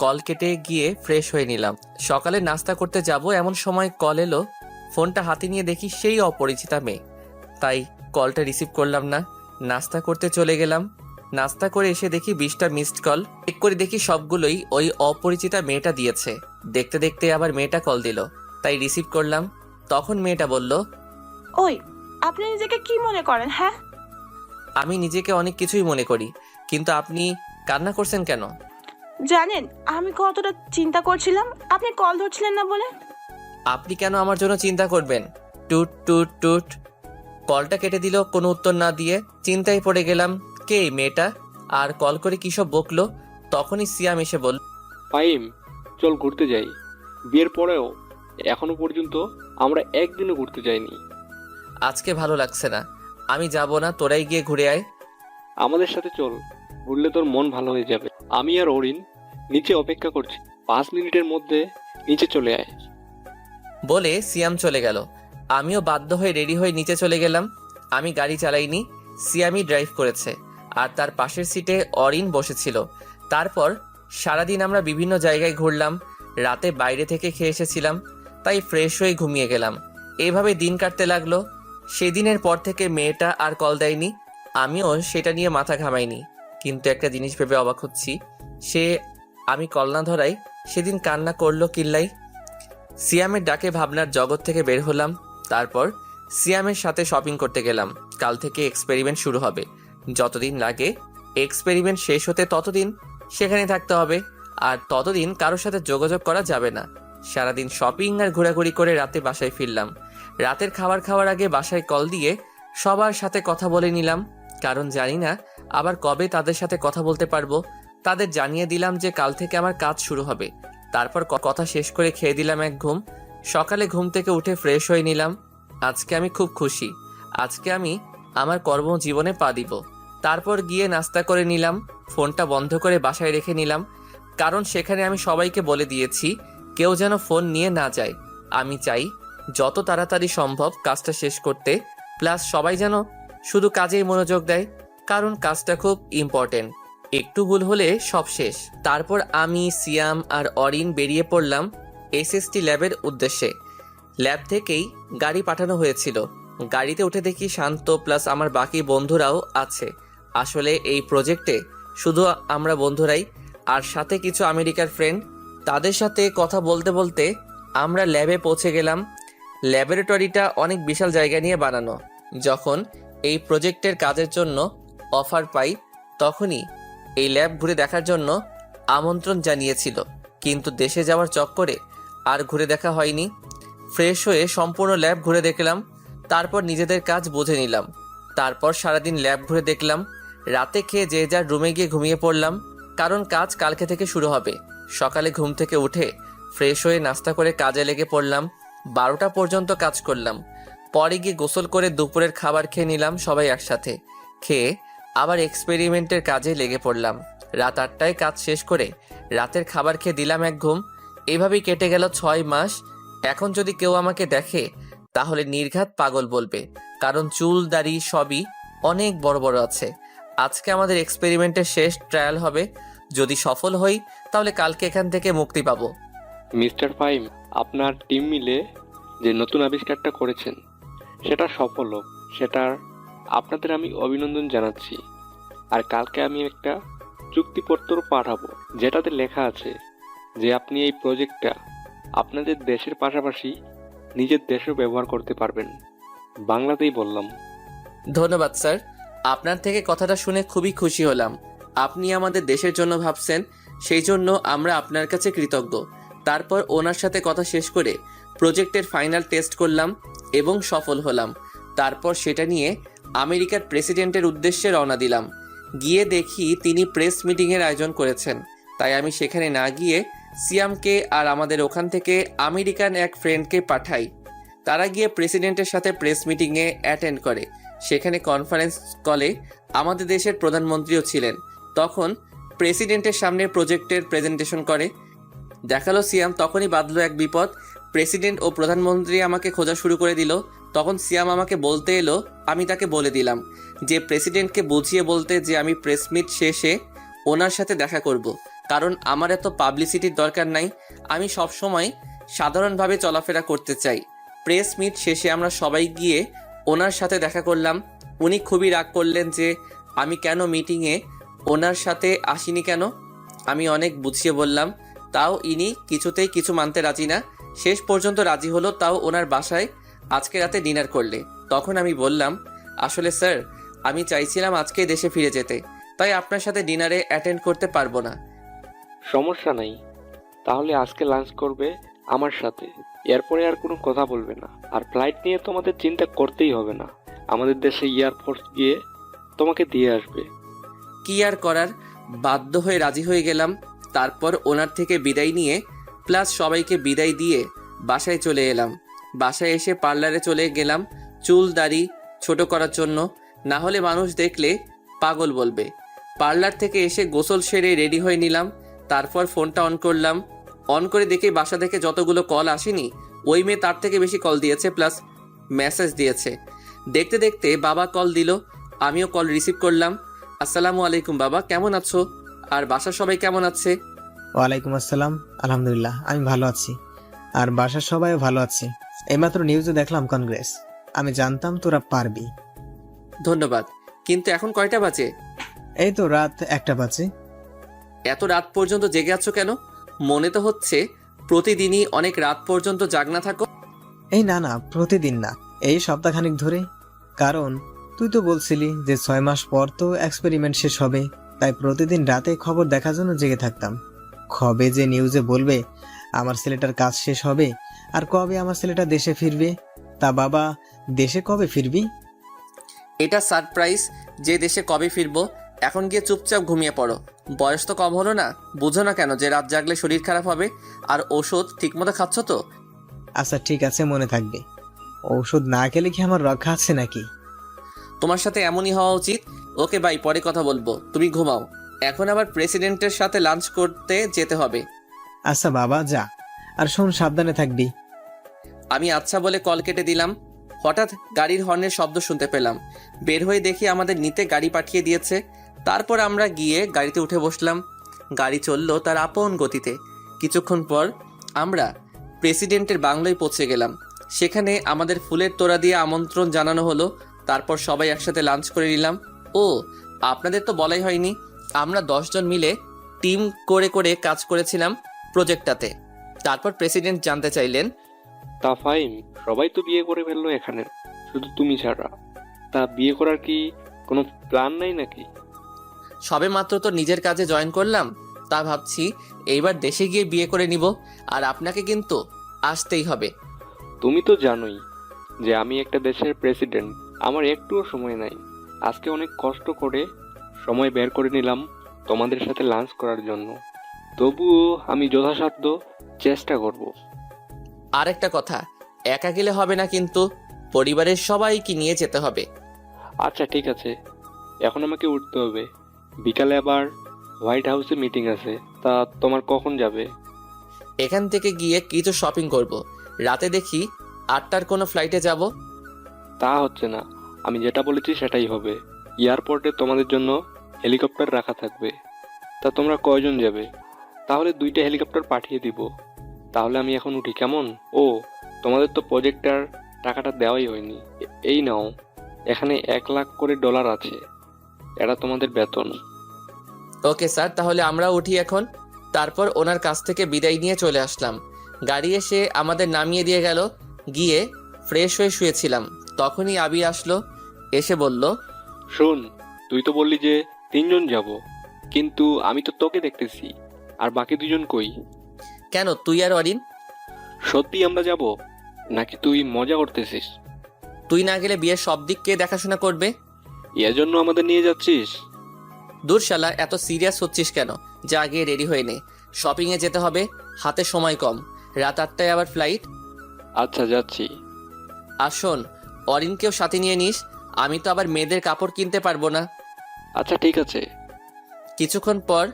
কল কেটে গিয়ে ফ্রেশ হয়ে নিলাম। সকালে নাস্তা করতে যাব এমন সময় কল এলো। ফোনটা হাতে নিয়ে দেখি সেই অপরিচিতা মেয়ে, তাই কলটা রিসিভ করলাম না। নাস্তা করতে চলে গেলাম। নাস্তা করে এসে দেখি 20টা মিসড কল। চেক করে দেখি সবগুলোই ওই অপরিচিতা মেয়েটা দিয়েছে। দেখতে দেখতে আবার মেয়েটা কল দিল, তাই রিসিভ করলাম। তখন মেয়েটা বলল, ওই, আপনি নিজেকে কি মনে করেন? হ্যাঁ, আমি নিজেকে অনেক কিছুই মনে করি, কিন্তু আপনি কান্না করছেন কেন? জানেন আমি কতটা চিন্তা করছিলাম, আপনি কল ধরছিলেন না বলে। আপনি কেন আমার জন্য চিন্তা করবেন? টুট টুট টুট। কলটা কেটে দিল কোনো উত্তর না দিয়ে। চিন্তায় পড়ে গেলাম, কে এই মেয়েটা আর কল করে কী সব বকলো। তখনই সিয়াম এসে বলল, ফাইম, চল ঘুরতে যাই। বিয়ের পরেও এখনো পর্যন্ত আমরা একদিনও ঘুরতে যাইনি। আজকে ভালো লাগছে না, আমি যাব না, তোরাই গিয়ে ঘুরে আয়। আমাদের সাথে চল, ঘুরলে তোর মন ভালো হয়ে যাবে। আমি আর অরিন নিচে অপেক্ষা করছি, 5 মিনিটের মধ্যে নিচে চলে আয়। বলে সিয়াম চলে গেল। আমিও বাধ্য হয়ে রেডি হয়ে নিচে চলে গেলাম। আমি গাড়ি চালাইনি, সিয়ামই ড্রাইভ করেছে, আর তার পাশের সিটে অরিন বসেছিল। তারপর সারাদিন আমরা বিভিন্ন জায়গায় ঘুরলাম। রাতে বাইরে থেকে খেয়ে এসেছিলাম, তাই ফ্রেশ হয়ে ঘুমিয়ে গেলাম। এভাবে দিন কাটতে লাগলো। সেদিনের পর থেকে মেয়েটা আর কল দেয়নি, আমিও সেটা নিয়ে মাথা ঘামাইনি। কিন্তু একটা জিনিস ভেবে অবাক হচ্ছি, আমি কল না ধরাই সেদিন কান্না করলো কিল্লাই। সিয়ামের ডাকে ভাবনার জগৎ থেকে বের হলাম। তারপর সিয়ামের সাথে শপিং করতে গেলাম। কাল থেকে এক্সপেরিমেন্ট শুরু হবে, যতদিন লাগে এক্সপেরিমেন্ট শেষ হতে ততদিন সেখানে থাকতে হবে, আর ততদিন কারোর সাথে যোগাযোগ করা যাবে না। সারাদিন শপিং আর ঘোরাঘুরি করে রাতে বাসায় ফিরলাম। রাতের খাবার খাওয়ার আগে বাসায় কল দিয়ে সবার সাথে কথা বলে নিলাম, কারণ জানি না আবার কবে তাদের সাথে কথা বলতে পারবো। তাদের জানিয়ে দিলাম যে কাল থেকে আমার কাজ শুরু হবে। তারপর কথা শেষ করে খেয়ে দিলাম এক ঘুম। সকালে ঘুম থেকে উঠে ফ্রেশ হয়ে নিলাম। আজকে আমি খুব খুশি, আজকে আমি আমার কর্মজীবনে পা দিব। তারপর গিয়ে নাস্তা করে নিলাম। ফোনটা বন্ধ করে বাসায় রেখে নিলাম, কারণ সেখানে আমি সবাইকে বলে দিয়েছি কেউ যেন ফোন নিয়ে না যায়। আমি চাই যত তাড়াতাড়ি সম্ভব কাজটা শেষ করতে, প্লাস সবাই যেন শুধু কাজেই মনোযোগ দেয়, কারণ কাজটা খুব ইম্পর্টেন্ট। একটু ভুল হলে সব শেষ। তারপর আমি, সিয়াম আর অরিন বেরিয়ে পড়লাম এসএসটি ল্যাবের উদ্দেশ্যে। ল্যাব থেকেই গাড়ি পাঠানো হয়েছিল। গাড়িতে উঠে দেখি শান্ত প্লাস আমার বাকি বন্ধুরাও আছে। আসলে এই প্রজেক্টে শুধু আমরা বন্ধুরাই, আর সাথে কিছু আমেরিকার ফ্রেন্ড। তাদের সাথে কথা বলতে বলতে আমরা ল্যাবে পৌঁছে গেলাম। ল্যাবরেটরিটা অনেক বিশাল জায়গা নিয়ে বানানো। যখন এই প্রজেক্টের কাজের জন্য অফার পাই তখনই এই ল্যাব ঘুরে দেখার জন্য আমন্ত্রণ জানিয়েছিল, কিন্তু দেশে যাওয়ার চক্করে আর ঘুরে দেখা হয়নি। ফ্রেশ হয়ে সম্পূর্ণ ল্যাব ঘুরে দেখলাম, তারপর নিজেদের কাজ বুঝে নিলাম। তারপর সারাদিন ল্যাব ঘুরে দেখলাম। রাতে খেয়ে যে যার রুমে গিয়ে ঘুমিয়ে পড়লাম, কারণ কাজ কালকে থেকে শুরু হবে। সকালে ঘুম থেকে উঠে ফ্রেশ হয়ে নাস্তা করে কাজে লেগে পড়লাম। 12টা পর্যন্ত কাজ করলাম। পরে গিয়ে গোসল করে দুপুরের খাবার খেয়ে নিলাম সবাই একসাথে। খেয়ে আবার এক্সপেরিমেন্টের কাজে লেগে পড়লাম। রাত 8টায় কাজ শেষ করে রাতের খাবার খেয়ে দিলাম এক ঘুম। এভাবেই কেটে গেল 6 মাস। এখন যদি কেউ আমাকে দেখে তাহলে নির্ঘাত পাগল বলবে, কারণ চুল দাড়ি সবই অনেক বড় বড় আছে। আজকে আমাদের এক্সপেরিমেন্টের শেষ ট্রায়াল হবে। যদি সফল হই তাহলে কালকে এখান থেকে মুক্তি পাবো। মিস্টার ফাইম, আপনার টিম মিলে যে নতুন আবিষ্কারটা করেছেন সেটা সফল হোক, সেটার আপনাদের আমি অভিনন্দন জানাচ্ছি। আর কালকে আমি একটা চুক্তিপত্র পাঠাবো যেটাতে লেখা আছে যে আপনি এই প্রজেক্টটা আপনাদের দেশের পাশাপাশি নিজের দেশেও ব্যবহার করতে পারবেন। বাংলাতেই বললাম। ধন্যবাদ স্যার, আপনার থেকে কথাটা শুনে খুবই খুশি হলাম। আপনি আমাদের দেশের জন্য ভাবছেন, সেই জন্য আমরা আপনার কাছে কৃতজ্ঞ। তারপর ওনার সাথে কথা শেষ করে প্রজেক্টের ফাইনাল টেস্ট করলাম এবং সফল হলাম। তারপর সেটা নিয়ে আমেরিকার প্রেসিডেন্টের উদ্দেশ্যে রওনা দিলাম। গিয়ে দেখি তিনি প্রেস মিটিংয়ের আয়োজন করেছেন, তাই আমি সেখানে না গিয়ে সিয়ামকে আর আমাদের ওখান থেকে আমেরিকান এক ফ্রেন্ডকে পাঠাই। তারা গিয়ে প্রেসিডেন্টের সাথে প্রেস মিটিংয়ে অ্যাটেন্ড করে। সেখানে কনফারেন্স কলে আমাদের দেশের প্রধানমন্ত্রীও ছিলেন। তখন প্রেসিডেন্টের সামনে প্রজেক্টের প্রেজেন্টেশন করে দেখালো সিয়াম। তখনই বাঁধলো এক বিপদ। প্রেসিডেন্ট ও প্রধানমন্ত্রী আমাকে খোঁজা শুরু করে দিল। তখন সিয়াম আমাকে বলতে এলো, আমি তাকে বলে দিলাম যে প্রেসিডেন্টকে বুঝিয়ে বলতে যে আমি প্রেস মিট শেষে ওনার সাথে দেখা করব, কারণ আমার এত পাবলিসিটির দরকার নাই। আমি সব সময় সাধারণভাবে চলাফেরা করতে চাই। প্রেস মিট শেষে আমরা সবাই গিয়ে ওনার সাথে দেখা করলাম। উনি খুবই রাগ করলেন যে আমি কেন মিটিংয়ে ওনার সাথে আসিনি কেন। আমি অনেক বুঝিয়ে বললাম, তাও ইনি কিছুতেই কিছু মানতে রাজি না। শেষ পর্যন্ত রাজি হলো, তাও ওনার বাসায় আজকে রাতে ডিনার করলে। তখন আমি বললাম, আসলে স্যার আমি চাইছিলাম আজকে দেশে ফিরে যেতে, তাই আপনার সাথে ডিনারে অ্যাটেন্ড করতে পারবো না। সমস্যা নাই, তাহলে আজকে লাঞ্চ করবে আমার সাথে, এরপরে আর কোনো কথা বলবে না। আর ফ্লাইট নিয়ে তোমাদের চিন্তা করতেই হবে না, আমাদের দেশে এয়ারফোর্স গিয়ে তোমাকে দিয়ে আসবে। কি আর করার, বাধ্য হয়ে রাজি হয়ে গেলাম। তারপর ওনার থেকে বিদায় নিয়ে প্লাস সবাইকে বিদায় দিয়ে বাসায় চলে এলাম। বাসায় এসে পার্লারে চলে গেলাম চুল দাড়ি ছোট করার জন্য, না হলে মানুষ দেখলে পাগল বলবে। পার্লার থেকে এসে গোসল সেরে রেডি হয়ে নিলাম। তারপর ফোনটা অন করলাম। অন করে দেখে বাসা থেকে যতগুলো কল আসেনি, ওই মেয়ে তার থেকে বেশি কল দিয়েছে প্লাস মেসেজ দিয়েছে। দেখতে দেখতে বাবা কল দিল, আমিও কল রিসিভ করলাম। আসসালামু আলাইকুম বাবা, কেমন আছো? আর বাসার সবাই কেমন আছে? ওয়ালাইকুম আসসালাম, আলহামদুলিল্লাহ আমি ভালো আছি, আর বাসার সবাইও ভালো আছে। এইমাত্র নিউজে দেখলাম কংগ্রেস। আমি জানতাম তোরা পারবি। ধন্যবাদ, কিন্তু এখন কয়টা বাজে? এই তো রাত 1টা বাজে। এত রাত পর্যন্ত জেগে আছো কেন? মনে তো হচ্ছে প্রতিদিনই অনেক রাত পর্যন্ত জাগনা থাকো। এই না না, প্রতিদিন না, এই সপ্তাহখানিক ধরে। কারণ তুই তো বলছিলি যে 6 মাস পর তো এক্সপেরিমেন্ট শেষ হবে, তাই প্রতিদিন রাতে খবর দেখার জন্য জেগে থাকতাম। কবে যে নিউজে বলবে আমার ছেলেটার কাজ শেষ হবে, আর কবে আমার ছেলেটা দেশে ফিরবে। তা বাবা, দেশে কবে ফিরবি? এটা সারপ্রাইজ যে দেশে কবে ফিরবো। এখন গিয়ে চুপচাপ ঘুমিয়ে পড়ো। বয়স তো কম হলো না, বুঝো না কেন যে রাত জাগলে শরীর খারাপ হবে? আর ওষুধ ঠিকমতো খাচ্ছ তো? আচ্ছা ঠিক আছে, মনে থাকবে। ঔষধ না খেলে কি আমার রক্ষা আছে নাকি? তোমার সাথে এমনই হওয়া উচিত। ওকে বাই, পরে কথা বলবো, তুমি ঘুমাও। এখন আবার প্রেসিডেন্টের সাথে লাঞ্চ করতে যেতে হবে। আচ্ছা বাবা যা, আর শোন সাবধানে থাকবি। আমি আচ্ছা বলে কল কেটে দিলাম। হঠাৎ গাড়ির হর্নের শব্দ শুনতে পেলাম। বের হয়ে দেখি আমাদের নিতে গাড়ি পাঠিয়ে দিয়েছে। তারপর আমরা গিয়ে গাড়িতে উঠে বসলাম। গাড়ি চললো তার আপন গতিতে। কিছুক্ষণ পর আমরা প্রেসিডেন্টের বাংলোয় পৌঁছে গেলাম। সেখানে আমাদের ফুলের তোড়া দিয়ে আমন্ত্রণ জানানো হলো। তারপর সবাই একসাথে লাঞ্চ করে নিলাম। ও আপনাদের তো বলাই হয়নি, আমরা 10 জন মিলে টিম করে করে কাজ করেছিলাম প্রজেক্টটাতে। তারপর প্রেসিডেন্ট জানতে চাইলেন, তা ফাইম, সবাই তো বিয়ে করে ফেললো এখানে, শুধু তুমি ছাড়া। তা বিয়ে করার কি কোনো প্ল্যান নাই নাকি? সবে মাত্র তো নিজের কাজে জয়েন করলাম, তা ভাবছি এইবার দেশে গিয়ে বিয়ে করে নিব। আর আপনাকে কিন্তু আসতেই হবে। তুমি তো জানোই যে আমি একটা দেশের প্রেসিডেন্ট, আমার একটুও সময় নাই। আজকে অনেক কষ্ট করে সময় বের করে নিলাম তোমাদের সাথে লাঞ্চ করার জন্য। তবুও আমি যথাসাধ্য চেষ্টা করব। আরেকটা কথা, একা গেলে হবে না কিন্তু, পরিবারের সবাইকে নিয়ে যেতে হবে। আচ্ছা ঠিক আছে, এখন আমাকে উঠতে হবে। বিকালে আবার হোয়াইট হাউসে মিটিং আছে। তা তোমার কখন যাবে? এখান থেকে গিয়ে কিছু শপিং করব। রাতে দেখি 8টার কোনো ফ্লাইটে যাব। তা হচ্ছে না, আমি যেটা বলেছি সেটাই হবে। এয়ারপোর্টে তোমাদের জন্য হেলিকপ্টার রাখা থাকবে। তা তোমরা কয়জন যাবে? তাহলে 2টা হেলিকপ্টার পাঠিয়ে দিব। তাহলে আমি এখন উঠি, কেমন? ও, তোমাদের তো প্রজেক্টটার টাকাটা দেওয়াই হয়নি। এই নাও, এখানে 1 লাখ করে ডলার আছে। এটা তোমাদের বেতন। ওকে স্যার, তাহলে আমরা উঠি এখন। তারপর ওনার কাছ থেকে বিদায় নিয়ে চলে আসলাম। গাড়ি এসে আমাদের নামিয়ে দিয়ে গেল। গিয়ে ফ্রেশ হয়ে শুয়েছিলাম, তখনই আবির আসলো। এসে বলল, শোন, তুই তো বললি যে 3 জন যাব, কিন্তু আমি তো তোকে দেখতেছি। আর বাকি 2 জন কই? কেন তুই আর অরিন? সত্যি আমরা যাব নাকি তুই মজা করতেছিস? তুই না গেলে বিয়ের সব দিক কে দেখাশোনা করবে? এর জন্য আমাদের নিয়ে যাচ্ছিস? দূর শালা, এত সিরিয়াস হচ্ছিস কেন? যা গিয়ে রেডি হয়ে নে, শপিংয়ে যেতে হবে, হাতে সময় কম। রাত 8টায় আবার ফ্লাইট। আচ্ছা যাচ্ছি। আর শোন, অরিনকেও সাথে নিয়ে নিস, আমি তো আবার মেয়েদের কাপড় কিনতে পারবো না। আচ্ছা ঠিক আছে। কিছুক্ষণ পর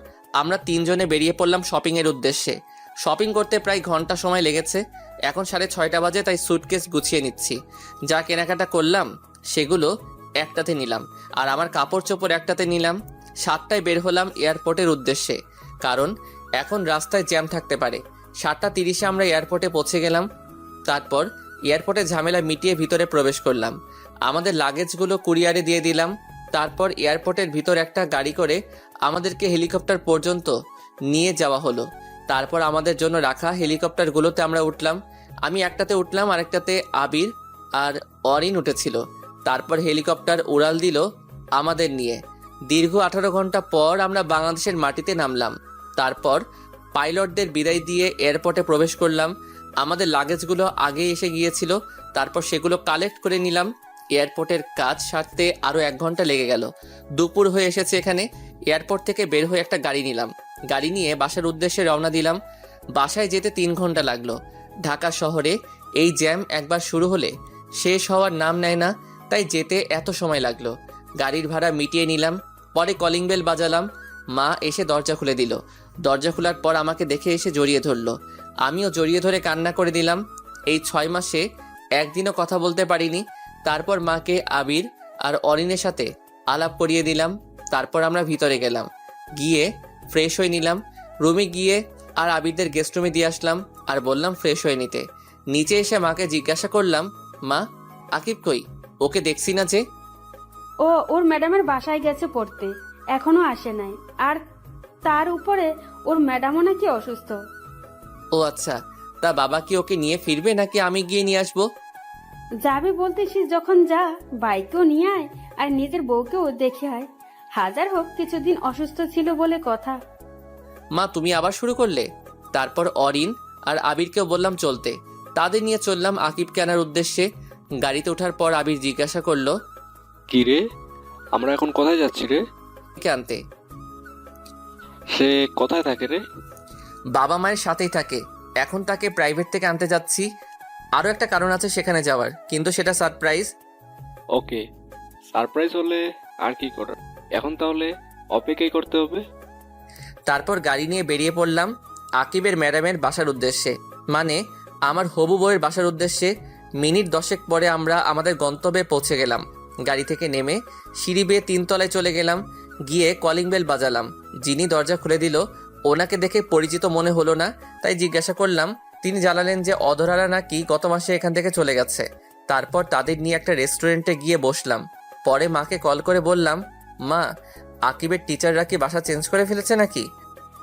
আমরা 3 জনে বেরিয়ে পড়লাম শপিংয়ের উদ্দেশ্যে। শপিং করতে প্রায় ঘন্টা সময় লেগেছে। এখন 6:30 বাজে, তাই সুটকেস গুছিয়ে নিচ্ছি। যা কেনাকাটা করলাম সেগুলো একটাতে নিলাম, আর আমার কাপড় চোপড় একটাতে নিলাম। 7টায় বের হলাম এয়ারপোর্টের উদ্দেশ্যে, কারণ এখন রাস্তায় জ্যাম থাকতে পারে। 7:30-এ আমরা এয়ারপোর্টে পৌঁছে গেলাম। তারপর এয়ারপোর্টে ঝামেলা মিটিয়ে ভিতরে প্রবেশ করলাম। আমাদের লাগেজগুলো কুরিয়ারে দিয়ে দিলাম। তারপর এয়ারপোর্টের ভিতর একটা গাড়ি করে আমাদেরকে হেলিকপ্টার পর্যন্ত নিয়ে যাওয়া হলো। তারপর আমাদের জন্য রাখা হেলিকপ্টারগুলোতে আমরা উঠলাম। আমি একটাতে উঠলাম, আরেকটাতে আবির আর অরিন উঠেছিল। তারপর হেলিকপ্টার উড়াল দিল আমাদের নিয়ে। দীর্ঘ 18 ঘন্টা পর আমরা বাংলাদেশের মাটিতে নামলাম। তারপর পাইলটদের বিদায় দিয়ে এয়ারপোর্টে প্রবেশ করলাম। আমাদের লাগেজগুলো আগে এসে গিয়েছিল, তারপর সেগুলো কালেক্ট করে নিলাম। এয়ারপোর্টের কাজ সারতে আরও 1 ঘন্টা লেগে গেল। দুপুর হয়ে এসেছে এখানে। এয়ারপোর্ট থেকে বের হয়ে একটা গাড়ি নিলাম। গাড়ি নিয়ে বাসার উদ্দেশ্যে রওনা দিলাম। বাসায় যেতে 3 ঘন্টা লাগলো। ঢাকা শহরে এই জ্যাম একবার শুরু হলে শেষ হওয়ার নাম নেয় না, তাই যেতে এত সময় লাগলো। গাড়ির ভাড়া মিটিয়ে নিলাম। পরে কলিং বেল বাজালাম। মা এসে দরজা খুলে দিল। দরজা খোলার পর আমাকে দেখে এসে জড়িয়ে ধরলো। আমিও জড়িয়ে ধরে কান্না করে দিলাম। এই 6 মাসে একদিনও কথা বলতে পারিনি। তারপর মাকে আবির আর অরিনের সাথে আলাপ করিয়ে দিলাম। তারপর আমরা ভিতরে গেলাম, গিয়ে ফ্রেশ হয়ে নিলাম। রুমে গিয়ে আর আবিরদের গেস্ট রুমে দিয়ে আসলাম আর বললাম ফ্রেশ হয়ে নিতে। নিচে এসে মাকে জিজ্ঞাসা করলাম, মা আকিব কই? ওকে দেখছি না যে। ও ওর ম্যাডামের বাসায় গেছে পড়তে, এখনো আসে নাই। আর তার উপরে ওর ম্যাডামও নাকি অসুস্থ। ও আচ্ছা, তা বাবা কি ওকে নিয়ে ফিরবে নাকি আমি গিয়ে নিয়ে আসবো? যাবি বলতেছিস যখন যা, বাইকেও নিয়ে আয় আর নিজের বউকেও দেখে আয়। হাজার হোক কিছুদিন অসুস্থ ছিল বলে কথা। মা তুমি আবার শুরু করলে? তারপর অরিন আর আবিরকেও বললাম চলতে। তাদের নিয়ে চললাম আকিবকে আনার উদ্দেশ্যে। গাড়িতে ওঠার পর আবির জিজ্ঞাসা করলো, কি রে, আমরা এখন কোথায় যাচ্ছি রে? কে আনতে? সে কোথায় থাকে রে? বাবা মায়ের সাথেই থাকে, এখন তাকে প্রাইভেট থেকে আনতে যাচ্ছি। আরও একটা কারণ আছে সেখানে যাওয়ার, কিন্তু সেটা সারপ্রাইজ। ওকে, সারপ্রাইজ হলে আর কি করার। এখন তাহলে অপেক্ষাই করতে হবে। তারপর গাড়ি নিয়ে বেরিয়ে পড়লাম আকিবের ম্যাডামের বাসার উদ্দেশ্যে, মানে আমার হবু বউয়ের বাসার উদ্দেশ্যে। মিনিট 10 পরে আমরা আমাদের গন্তব্যে পৌঁছে গেলাম। গাড়ি থেকে নেমে সিঁড়ি বেয়ে 3 তলায় চলে গেলাম। গিয়ে কলিং বেল বাজালাম। যিনি দরজা খুলে দিল ওনাকে দেখে পরিচিত মনে হলো না, তাই জিজ্ঞাসা করলাম। তিনি জানালেন যে অধরারা নাকি গত মাসে এখান থেকে চলে গেছে। তারপর তাদের নিয়ে একটা রেস্টুরেন্টে গিয়ে বসলাম। পরে মাকে কল করে বললাম, মা, আকিবের টিচাররা কি বাসা চেঞ্জ করে ফেলেছে নাকি?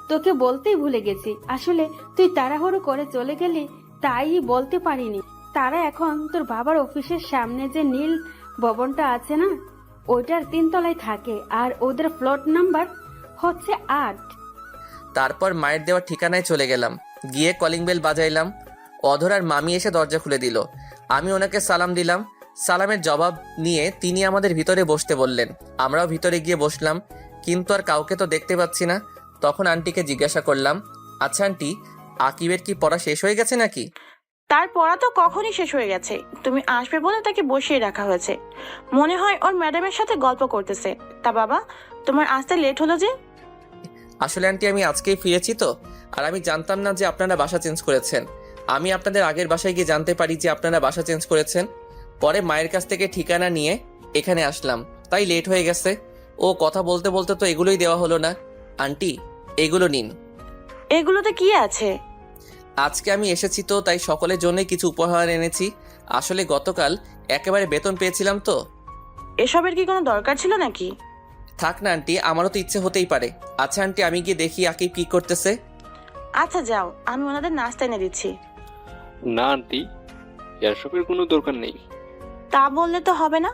তোকে বলতেই ভুলে গেছি, আসলে তুই তাড়াহুড়ো করে চলে গেলি তাই বলতে পারিনি। তারা এখন তোর বাবার অফিসের সামনে যে নীল ভবনটা আছে না, ওইটার 3 তলায় থাকে, আর ওদের ফ্লোর নাম্বার হচ্ছে 8। তারপর মায়ের দেওয়া ঠিকানায় চলে গেলাম। গিয়ে কলিং বেল বাজাইলাম। অধরার মামি এসে দরজা খুলে দিল। আমি ওনাকে সালাম দিলাম। সালামের জবাব নিয়ে তিনি আমাদের ভিতরে বসতে বললেন। আমরাও ভিতরে গিয়ে বসলাম, কিন্তু আর কাউকে তো দেখতে পাচ্ছি না। তখন আন্টিকে জিজ্ঞাসা করলাম, আচ্ছা আন্টি, আকিবের কি পড়া শেষ হয়ে গেছে নাকি? তার পড়া তো কখনই শেষ হয়ে গেছে, তুমি আসবে বলে তাকে বসিয়ে রাখা হয়েছে। মনে হয় ওর ম্যাডামের সাথে গল্প করতেছে। তা বাবা, তোমার আসতে লেট হলো যে? আসলে আন্টি আমি আজকেই ফিরেছি তো, আর আমি জানতাম না যে আপনারা বাসা চেঞ্জ করেছেন। আমি আপনাদের আগের বাসায় গিয়ে জানতে পারি যে আপনারা বাসা চেঞ্জ করেছেন। পরে মায়ের কাছ থেকে ঠিকানা নিয়ে এখানে আসলাম, তাই লেট হয়ে গেছে। ও কথা বলতে বলতে তো এগুলোই দেওয়া হলো না। আন্টি, এগুলো নিন। এগুলোতে কি আছে? আজকে আমি এসেছি তো, তাই সকলের জন্যই কিছু উপহার এনেছি। আসলে গতকাল একেবারে বেতন পেয়েছিলাম তো। এসবের কি কোনো দরকার ছিল নাকি? থাক না আন্টি, আমারও তো ইচ্ছে হতেই পারে। আচ্ছা আন্টি, আমি গিয়ে দেখি আকিব কি করতেছে। আচ্ছা যাও, আমি ওনাদের নাস্তা এনে দিচ্ছি। না আন্টি, এসবের কোনো দরকার নেই। তা বললে তো হবে না।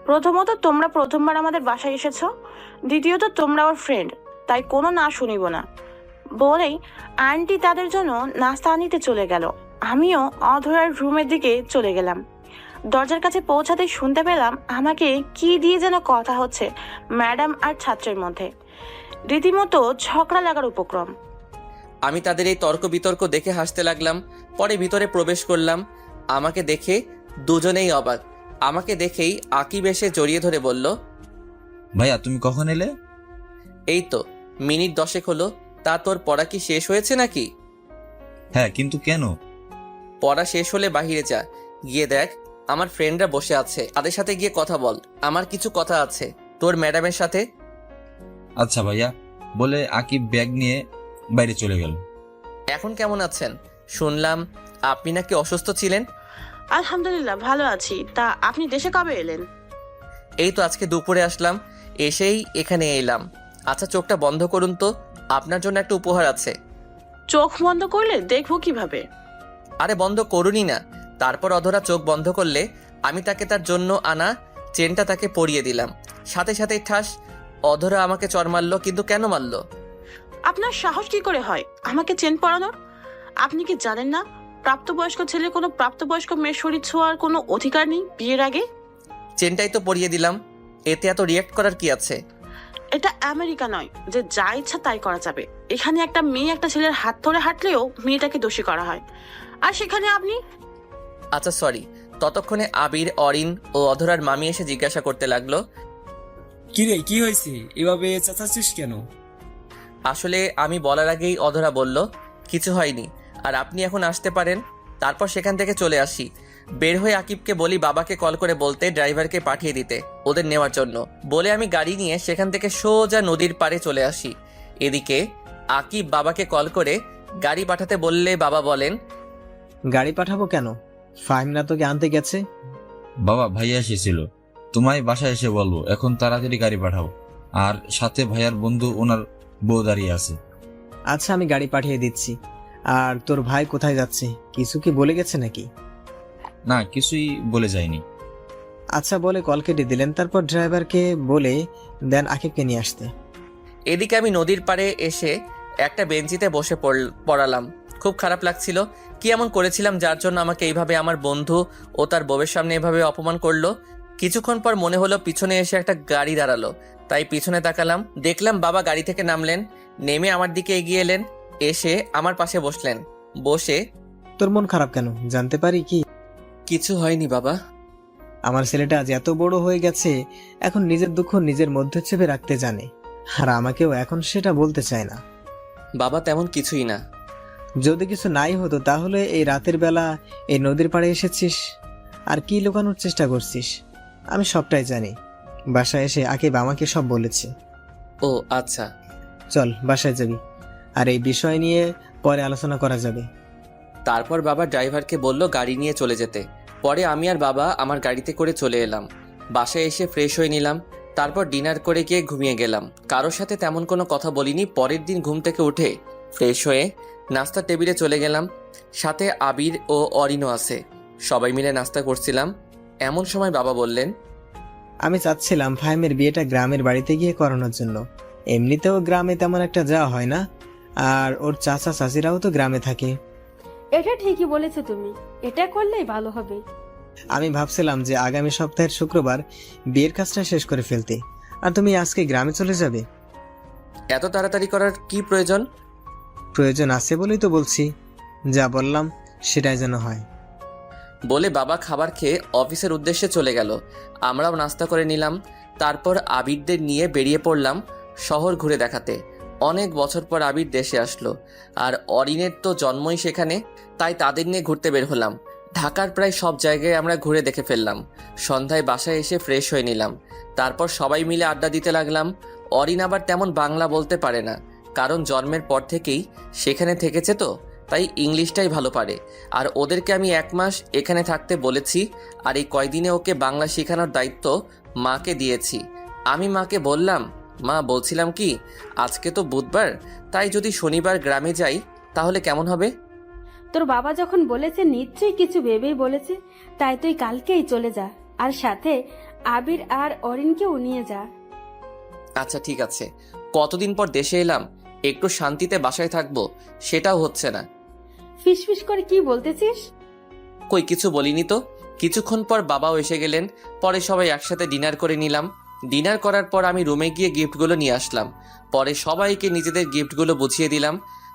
প্রথমত তোমরা প্রথমবার আমাদের বাসায় এসেছো, দ্বিতীয়ত তোমরা ওর ফ্রেন্ড, তাই কোনো না শুনিব না বলেই আন্টি তাদের জন্য নাস্তা আনিতে চলে গেল। আমিও অধরার রুমের দিকে চলে গেলাম। দরজার কাছে পৌঁছাতেই শুনতে পেলাম আমাকে কি দিয়ে যেন কথা হচ্ছে ম্যাডাম আর ছাত্রের মধ্যে। রীতিমতো ঝগড়া লাগার উপক্রম। আমি তাদের এই তর্ক বিতর্ক দেখে হাসতে লাগলাম। পরে ভিতরে প্রবেশ করলাম। আমাকে দেখে দুজনেই অবাক। আমাকে দেখেই আকিব এসে জড়িয়ে ধরে বলল, ভাইয়া তুমি কখন এলে? এই তো মিনিট 10 হলো। তা তোর পড়া কি শেষ হয়েছে নাকি? হ্যাঁ, কিন্তু কেন? পড়া শেষ হলে বাহিরে যা, গিয়ে দেখ আমার ফ্রেন্ডরা বসে আছে, তাদের সাথে গিয়ে কথা বল। আমার কিছু কথা আছে তোর ম্যাডামের সাথে। আচ্ছা ভাইয়া বলে আকিব ব্যাগ নিয়ে বাইরে চলে গেল। এখন কেমন আছেন? শুনলাম আপনি নাকি অসুস্থ ছিলেন। আলহামদুলিল্লাহ ভালো আছি। তা আপনি দেশে কবে এলেন? এই তো আজকে দুপুরে আসলাম, এসেই এখানে এলাম। আচ্ছা চোখটা বন্ধ করুন তো, আপনার জন্য একটা উপহার আছে। চোখ বন্ধ করলে দেখবো কিভাবে? আরে বন্ধ করুনই না। তারপর অধরা চোখ বন্ধ করলে আমি তাকে তার জন্য আনা চেনটা তাকে পরিয়ে দিলাম। সাথে সাথেই ঠাস, অধরা আমাকে চড় মারলো। কিন্তু কেন মারলো? আপনার সাহস কি করে হয় আমাকে চেন পরানোর? আপনি কি জানেন না প্রাপ্তবয়স্ক ছেলে কোনো প্রাপ্তবয়স্ক মেয়ের শরীর ছোঁয়ার কোনো অধিকার নেই বিয়ের আগে? চেনটাই তো পরিয়ে দিলাম, এতে এত রিয়েক্ট করার কি আছে? এটা আমেরিকা নয় যে যা ইচ্ছা তাই করা যাবে। এখানে একটা মেয়ে একটা ছেলের হাত ধরে হাঁটলেও মেয়েটাকে দোষী করা হয়, আর সেখানে আপনি। আচ্ছা সরি। ততক্ষণে আবির, অরিন ও অধরার মামি এসে জিজ্ঞাসা করতে লাগলো, কিরে কি হয়েছে, এভাবে চেঁচাচ্ছিস কেন? আসলে আমি বলার আগেই অধরা বলল, কিছু হয়নি, আর আপনি এখন আসতে পারেন। তারপর সেখান থেকে চলে আসি। বের হয়ে আকিবকে বলি বাবাকে কল করে বলতে ড্রাইভারকে পাঠিয়ে দিতে ওদের নেওয়ার জন্য। বলে আমি গাড়ি নিয়ে সেখান থেকে সোজা নদীর পাড়ে চলে আসি। এদিকে আকিব বাবাকে কল করে গাড়ি পাঠাতে বললে বাবা বলেন, গাড়ি পাঠাবো কেন? ফাহিম না তোকে আনতে গেছে? বাবা ভাইয়া এসেছিল, তোমায় বাসায় এসে বলবো এখন তাড়াতাড়ি গাড়ি পাঠাও। আর সাথে ভাইয়ার বন্ধু ওনার বউ দাঁড়িয়ে আছে। আচ্ছা আমি গাড়ি পাঠিয়ে দিচ্ছি। আর তোর ভাই কোথায় যাচ্ছে, কিছু কি বলে গেছে নাকি? না, কিছুই বলে যায়নি। আচ্ছা বলে কল কেটে দিলেন। তারপর ড্রাইভারকে বলে দেন আকিবকে নিয়ে আসতে। এদিকে আমি নদীর পাড়ে এসে একটা বেঞ্চিতে বসে পড়ালাম। খুব খারাপ লাগছিল। কি এমন করেছিলাম যার জন্য আমাকে এইভাবে আমার বন্ধু ও তার বউয়ের সামনে এভাবে অপমান করলো? কিছুক্ষণ পর মনে হলো পিছনে এসে একটা গাড়ি দাঁড়ালো, তাই পিছনে তাকালাম। দেখলাম বাবা গাড়ি থেকে নামলেন, নেমে আমার দিকে এগিয়ে এলেন, এসে আমার পাশে বসলেন। বসে, তোর মন খারাপ কেন জানতে পারি কি? কিছু হয়নি বাবা। আমার ছেলেটা আজ এত বড় হয়ে গেছে, এখন নিজের দুঃখ নিজের মধ্যে চেপে রাখতে জানে। আর আমাকেও এখন সেটা বলতে চায় না। বাবা তেমন কিছুই না। যদি কিছু নাই হতো তাহলে এই রাতের বেলা এই নদীর পাড়ে এসেছিস আর কি লুকানোর চেষ্টা করছিস? আমি সবটাই জানি। বাসায় এসে আকিব আমাকে সব বলেছে। ও আচ্ছা। চল বাসায় যাবি, আর এই বিষয় নিয়ে পরে আলোচনা করা যাবে। তারপর বাবা ড্রাইভারকে বলল গাড়ি নিয়ে চলে যেতে। পরে আমি আর বাবা আমার গাড়িতে করে চলে এলাম। বাসায় এসে ফ্রেশ হয়ে নিলাম। তারপর ডিনার করে গিয়ে ঘুমিয়ে গেলাম। কারোর সাথে তেমন কোনো কথা বলিনি। পরের দিন ঘুম থেকে উঠে ফ্রেশ হয়ে নাস্তার টেবিলে চলে গেলাম। সাথে আবির ও অরিনও আছে। সবাই মিলে নাস্তা করছিলাম। এমন সময় বাবা বললেন, আমি চাচ্ছিলাম ফাহিমের বিয়েটা গ্রামের বাড়িতে গিয়ে করানোর জন্য। এমনিতেও গ্রামে তেমন একটা যাওয়া হয় না, আর ওর চাচা চাচিরাও তো গ্রামে থাকে। এটা ঠিকই বলেছো তুমি, এটা করলেই ভালো হবে। আমি ভাবছিলাম যে আগামী সপ্তাহের শুক্রবার বিয়ের কাজটা শেষ করে ফেলতে, আর তুমি আজকে গ্রামে চলে যাবে। এত তাড়াতাড়ি করার কি প্রয়োজন? প্রয়োজন আছে বলেই তো বলছি, যা বললাম সেটাই যেন হয়। বলে বাবা খাবার খেয়ে অফিসের উদ্দেশ্যে চলে গেল। আমরাও নাস্তা করে নিলাম। তারপর আবিরদের নিয়ে বেরিয়ে পড়লাম শহর ঘুরে দেখাতে। অনেক বছর পর আবির দেশে আসলো, আর অরিনের তো জন্মই সেখানে, তাই তাদের নিয়ে ঘুরতে বের হলাম। ঢাকার প্রায় সব জায়গায় আমরা ঘুরে দেখে ফেললাম। সন্ধ্যায় বাসায় এসে ফ্রেশ হয়ে নিলাম। তারপর সবাই মিলে আড্ডা দিতে লাগলাম। অরিন আবার তেমন বাংলা বলতে পারে না, কারণ জন্মের পর থেকেই সেখানে থেকেছে তো, তাই ইংলিশটাই ভালো পারে। আর ওদেরকে আমি 1 মাস এখানে থাকতে বলেছি, আর এই কয়দিনে ওকে বাংলা শেখানোর দায়িত্ব মাকে দিয়েছি। আমি মাকে বললাম, মা বলছিলাম কি, আজকে তো বুধবার, তাই যদি শনিবার গ্রামে যাই তাহলে কেমন হবে? তোর বাবা যখন বলেছে নিশ্চয়ই কিছু ভেবেই বলেছে, তাই তুই কালকেই চলে যা, আর সাথে আবির আর অরিনকেও নিয়ে যা। আচ্ছা ঠিক আছে। কতদিন পর দেশে এলাম, একটু শান্তিতে বাসায় থাকবো, সেটাও হচ্ছে না। ফিসফিস করে কি বলতেছিস? কই কিছু বলিনি তো। কিছুক্ষণ পর বাবাও এসে গেলেন। পরে সবাই একসাথে ডিনার করে নিলাম। ডিনার করার পর আমি রুমে গিয়ে গিফটগুলো নিয়ে আসলাম। পরে সবাইকে নিজেদের গিফটগুলো বুঝিয়ে দিলাম।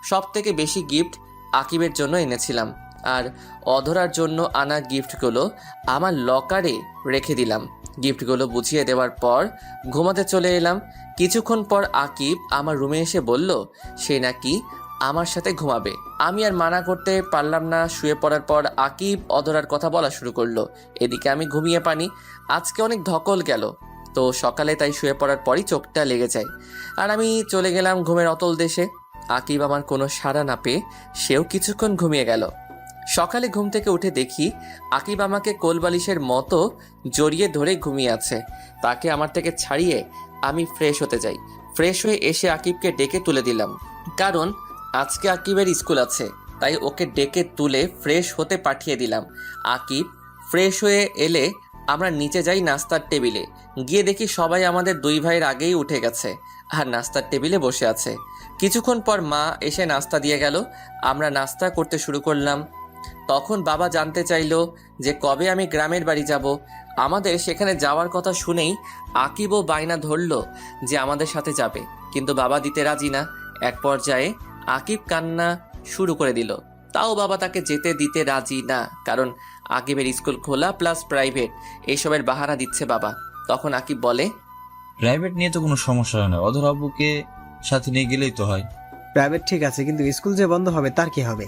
সব থেকে বেশি গিফট আকিবের জন্য এনেছিলাম, আর অধরার জন্য আনা গিফটগুলো আমার লকারে রেখে দিলাম। গিফটগুলো বুঝিয়ে দেওয়ার পর ঘুমাতে চলে এলাম। কিছুক্ষণ পর আকিব আমার রুমে এসে বলল সে নাকি আমার সাথে ঘুমাবে। আমি আর মানা করতে পারলাম না। শুয়ে পড়ার পর আকিব অধরার কথা বলা শুরু করলো। এদিকে আমি ঘুমিয়ে পানি। আজকে অনেক ধকল গেল, তো সকালে তাই শুয়ে পড়ার পরই চোখটা লেগে যায়, আর আমি চলে গেলাম ঘুমের অতল দেশে। আকিব আমার কোনো সাড়া না পেয়ে সেও কিছুক্ষণ ঘুমিয়ে গেল। সকালে ঘুম থেকে উঠে দেখি আকিব আমাকে কোলবালিশের মতো জড়িয়ে ধরে ঘুমিয়ে আছে। তাকে আমার থেকে ছাড়িয়ে আমি ফ্রেশ হতে যাই। ফ্রেশ হয়ে এসে আকিবকে ডেকে তুলে দিলাম, কারণ আজকে আকিবের স্কুল আছে, তাই ওকে ডেকে তুলে ফ্রেশ হতে পাঠিয়ে দিলাম। আকিব ফ্রেশ হয়ে এলে আমরা নিচে যাই নাস্তার টেবিলে। গিয়ে দেখি সবাই আমাদের 2 ভাইয়ের আগেই উঠে গেছে আর নাস্তার টেবিলে বসে আছে। কিছুক্ষণ পর মা এসে নাস্তা দিয়ে গেল। আমরা নাস্তা করতে শুরু করলাম। তখন বাবা জানতে চাইলো যে কবে আমি গ্রামের বাড়ি যাব। আমাদের সেখানে যাওয়ার কথা শুনেই আকিবও বায়না ধরল যে আমাদের সাথে যাবে, কিন্তু বাবা দিতে রাজি না। এক পর্যায়ে আকিব কান্না শুরু করে দিল, তাও বাবা তাকে যেতে দিতে রাজি না, কারণ আকিবের স্কুল খোলা প্লাস প্রাইভেট, এইসবের বাহানা দিচ্ছে বাবা। তখন আকিব বলে, প্রাইভেট নিয়ে তো কোনো সমস্যা হয় না, অধর আব্বুকে সাথে নিয়ে গেলেই তো হয়। প্রাইভেট ঠিক আছে, কিন্তু স্কুল যে বন্ধ হবে তার কি হবে?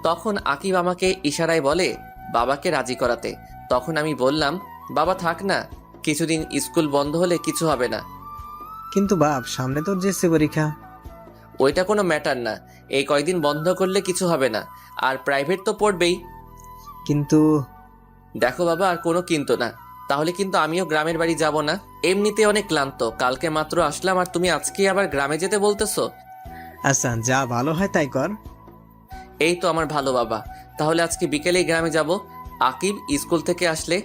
তখন আকিব আমাকে ইশারায় বলে বাবাকে রাজি করাতে। তখন আমি বললাম, বাবা থাক না, কিছুদিন স্কুল বন্ধ হলে কিছু হবে না। কিন্তু বাপ, সামনে তোর জেএসসি পরীক্ষা। ওইটা কোনো ম্যাটার না, এই কয়দিন বন্ধ করলে কিছু হবে না, আর প্রাইভেট তো পড়বেই। কিন্তু দেখো বাবা, আর কোনো কিন্তু না, তাহলে কিন্তু আমিও গ্রামের বাড়ি যাব না। এমনিতে অনেক ক্লান্ত, কালকে মাত্র আসলাম, আর তুমি আজকে আবার গ্রামে যেতে বলতেছো। আচ্ছা, যা ভালো হয় তাই কর। এই তো আমার ভালো বাবা, তাহলে আজকে বিকেলেই গ্রামে যাব। আকিব স্কুল থেকে আসলে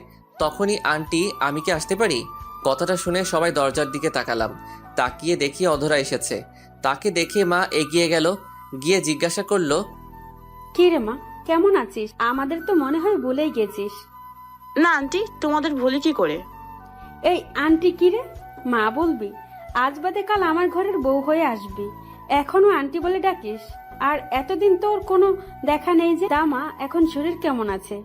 তখনই, আন্টি আমি কি আসতে পারি? কথাটা শুনে সবাই দরজার দিকে তাকালাম। তাকিয়ে দেখি অধরা এসেছে। তাকে দেখে মা এগিয়ে গেল, গিয়ে জিজ্ঞাসা করলো, কি রে মা, কেমন আছিস? আমাদের তো মনে হয় ভুলেই গেছিস। না আন্টি, তোমাদের ভুলি কি করে? এই আন্টি কি রে? মা বলবি? আজ বাদে কাল আমার ঘরের বউ হয়ে আসবি, এখনো আন্টি বলে ডাকিস? আর এতদিন তোর কোনো দেখা নেই যে। তা মা, এখন শরীর কেমন আছে?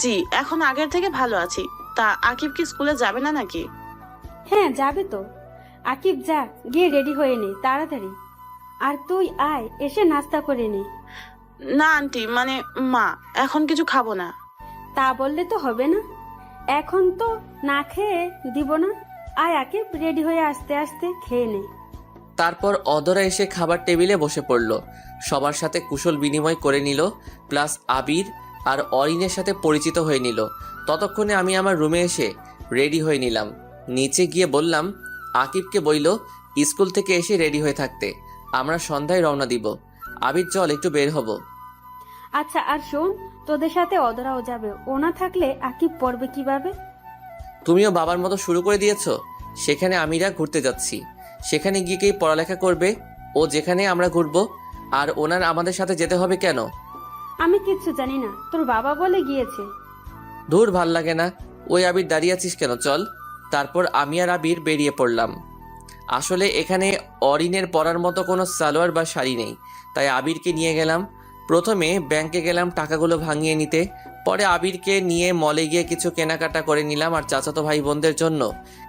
জি, এখন আগের থেকে ভালো আছি। তা আকিব কি স্কুলে যাবে না নাকি? হ্যাঁ যাবে তো, আকিব যা, গিয়ে রেডি হয়ে নে তাড়াতাড়ি। আর তুই আয়, এসে নাস্তা করে নে। না আন্টি, মানে মা, এখন কিছু খাবো না। তা বললে তো হবে না, এখন তো না খেয়ে দিব না। আয় আকিব, রেডি হয়ে আস্তে আস্তে খেয়ে নে। তারপর অধরা এসে খাবার টেবিলে বসে পড়ল, সবার সাথে কুশল বিনিময় করে নিল, প্লাস আবির আর অরিনের সাথে পরিচিত হয়ে নিল। ততক্ষণে আমি আমার রুমে এসে রেডি হয়ে নিলাম। নিচে গিয়ে বললাম আকিবকে বইল স্কুল থেকে এসে রেডি হয়ে থাকতে, আমরা সন্ধ্যায় রওনা দিব। আবির চল একটু বের হব। আচ্ছা, আর শোন, তোদের সাথে অদরাও যাবে, ও না থাকলে আকিব পড়বে কিভাবে? তুমিও বাবার মতো শুরু করে দিয়েছো। সেখানে আমিরা ঘুরতে যাচ্ছি, সেখানে গিয়ে কি পড়ালেখা করবে? ও যেখানে আমরা ঘুরবো, আর ওনার আমাদের সাথে যেতে হবে কেন? আমি কিচ্ছু জানি না, তোর বাবা বলে গিয়েছে। ধুর, ভাল লাগে না। ওই আবির দাঁড়িয়ে আছিস কেন, চল। তারপর আমি আর আবির বেরিয়ে পড়লাম। আসলে এখানে অরিনের পরার মতো কোনো সালোয়ার বা শাড়ি নেই, তাই আবিরকে নিয়ে গেলাম। প্রথমে ব্যাংকে গেলাম টাকাগুলো ভাঙিয়ে নিতে, পরে আবিরকে নিয়ে মলে গিয়ে কিছু কেনাকাটা করে নিলাম, আর চাচাতো ভাই বোনদের জন্য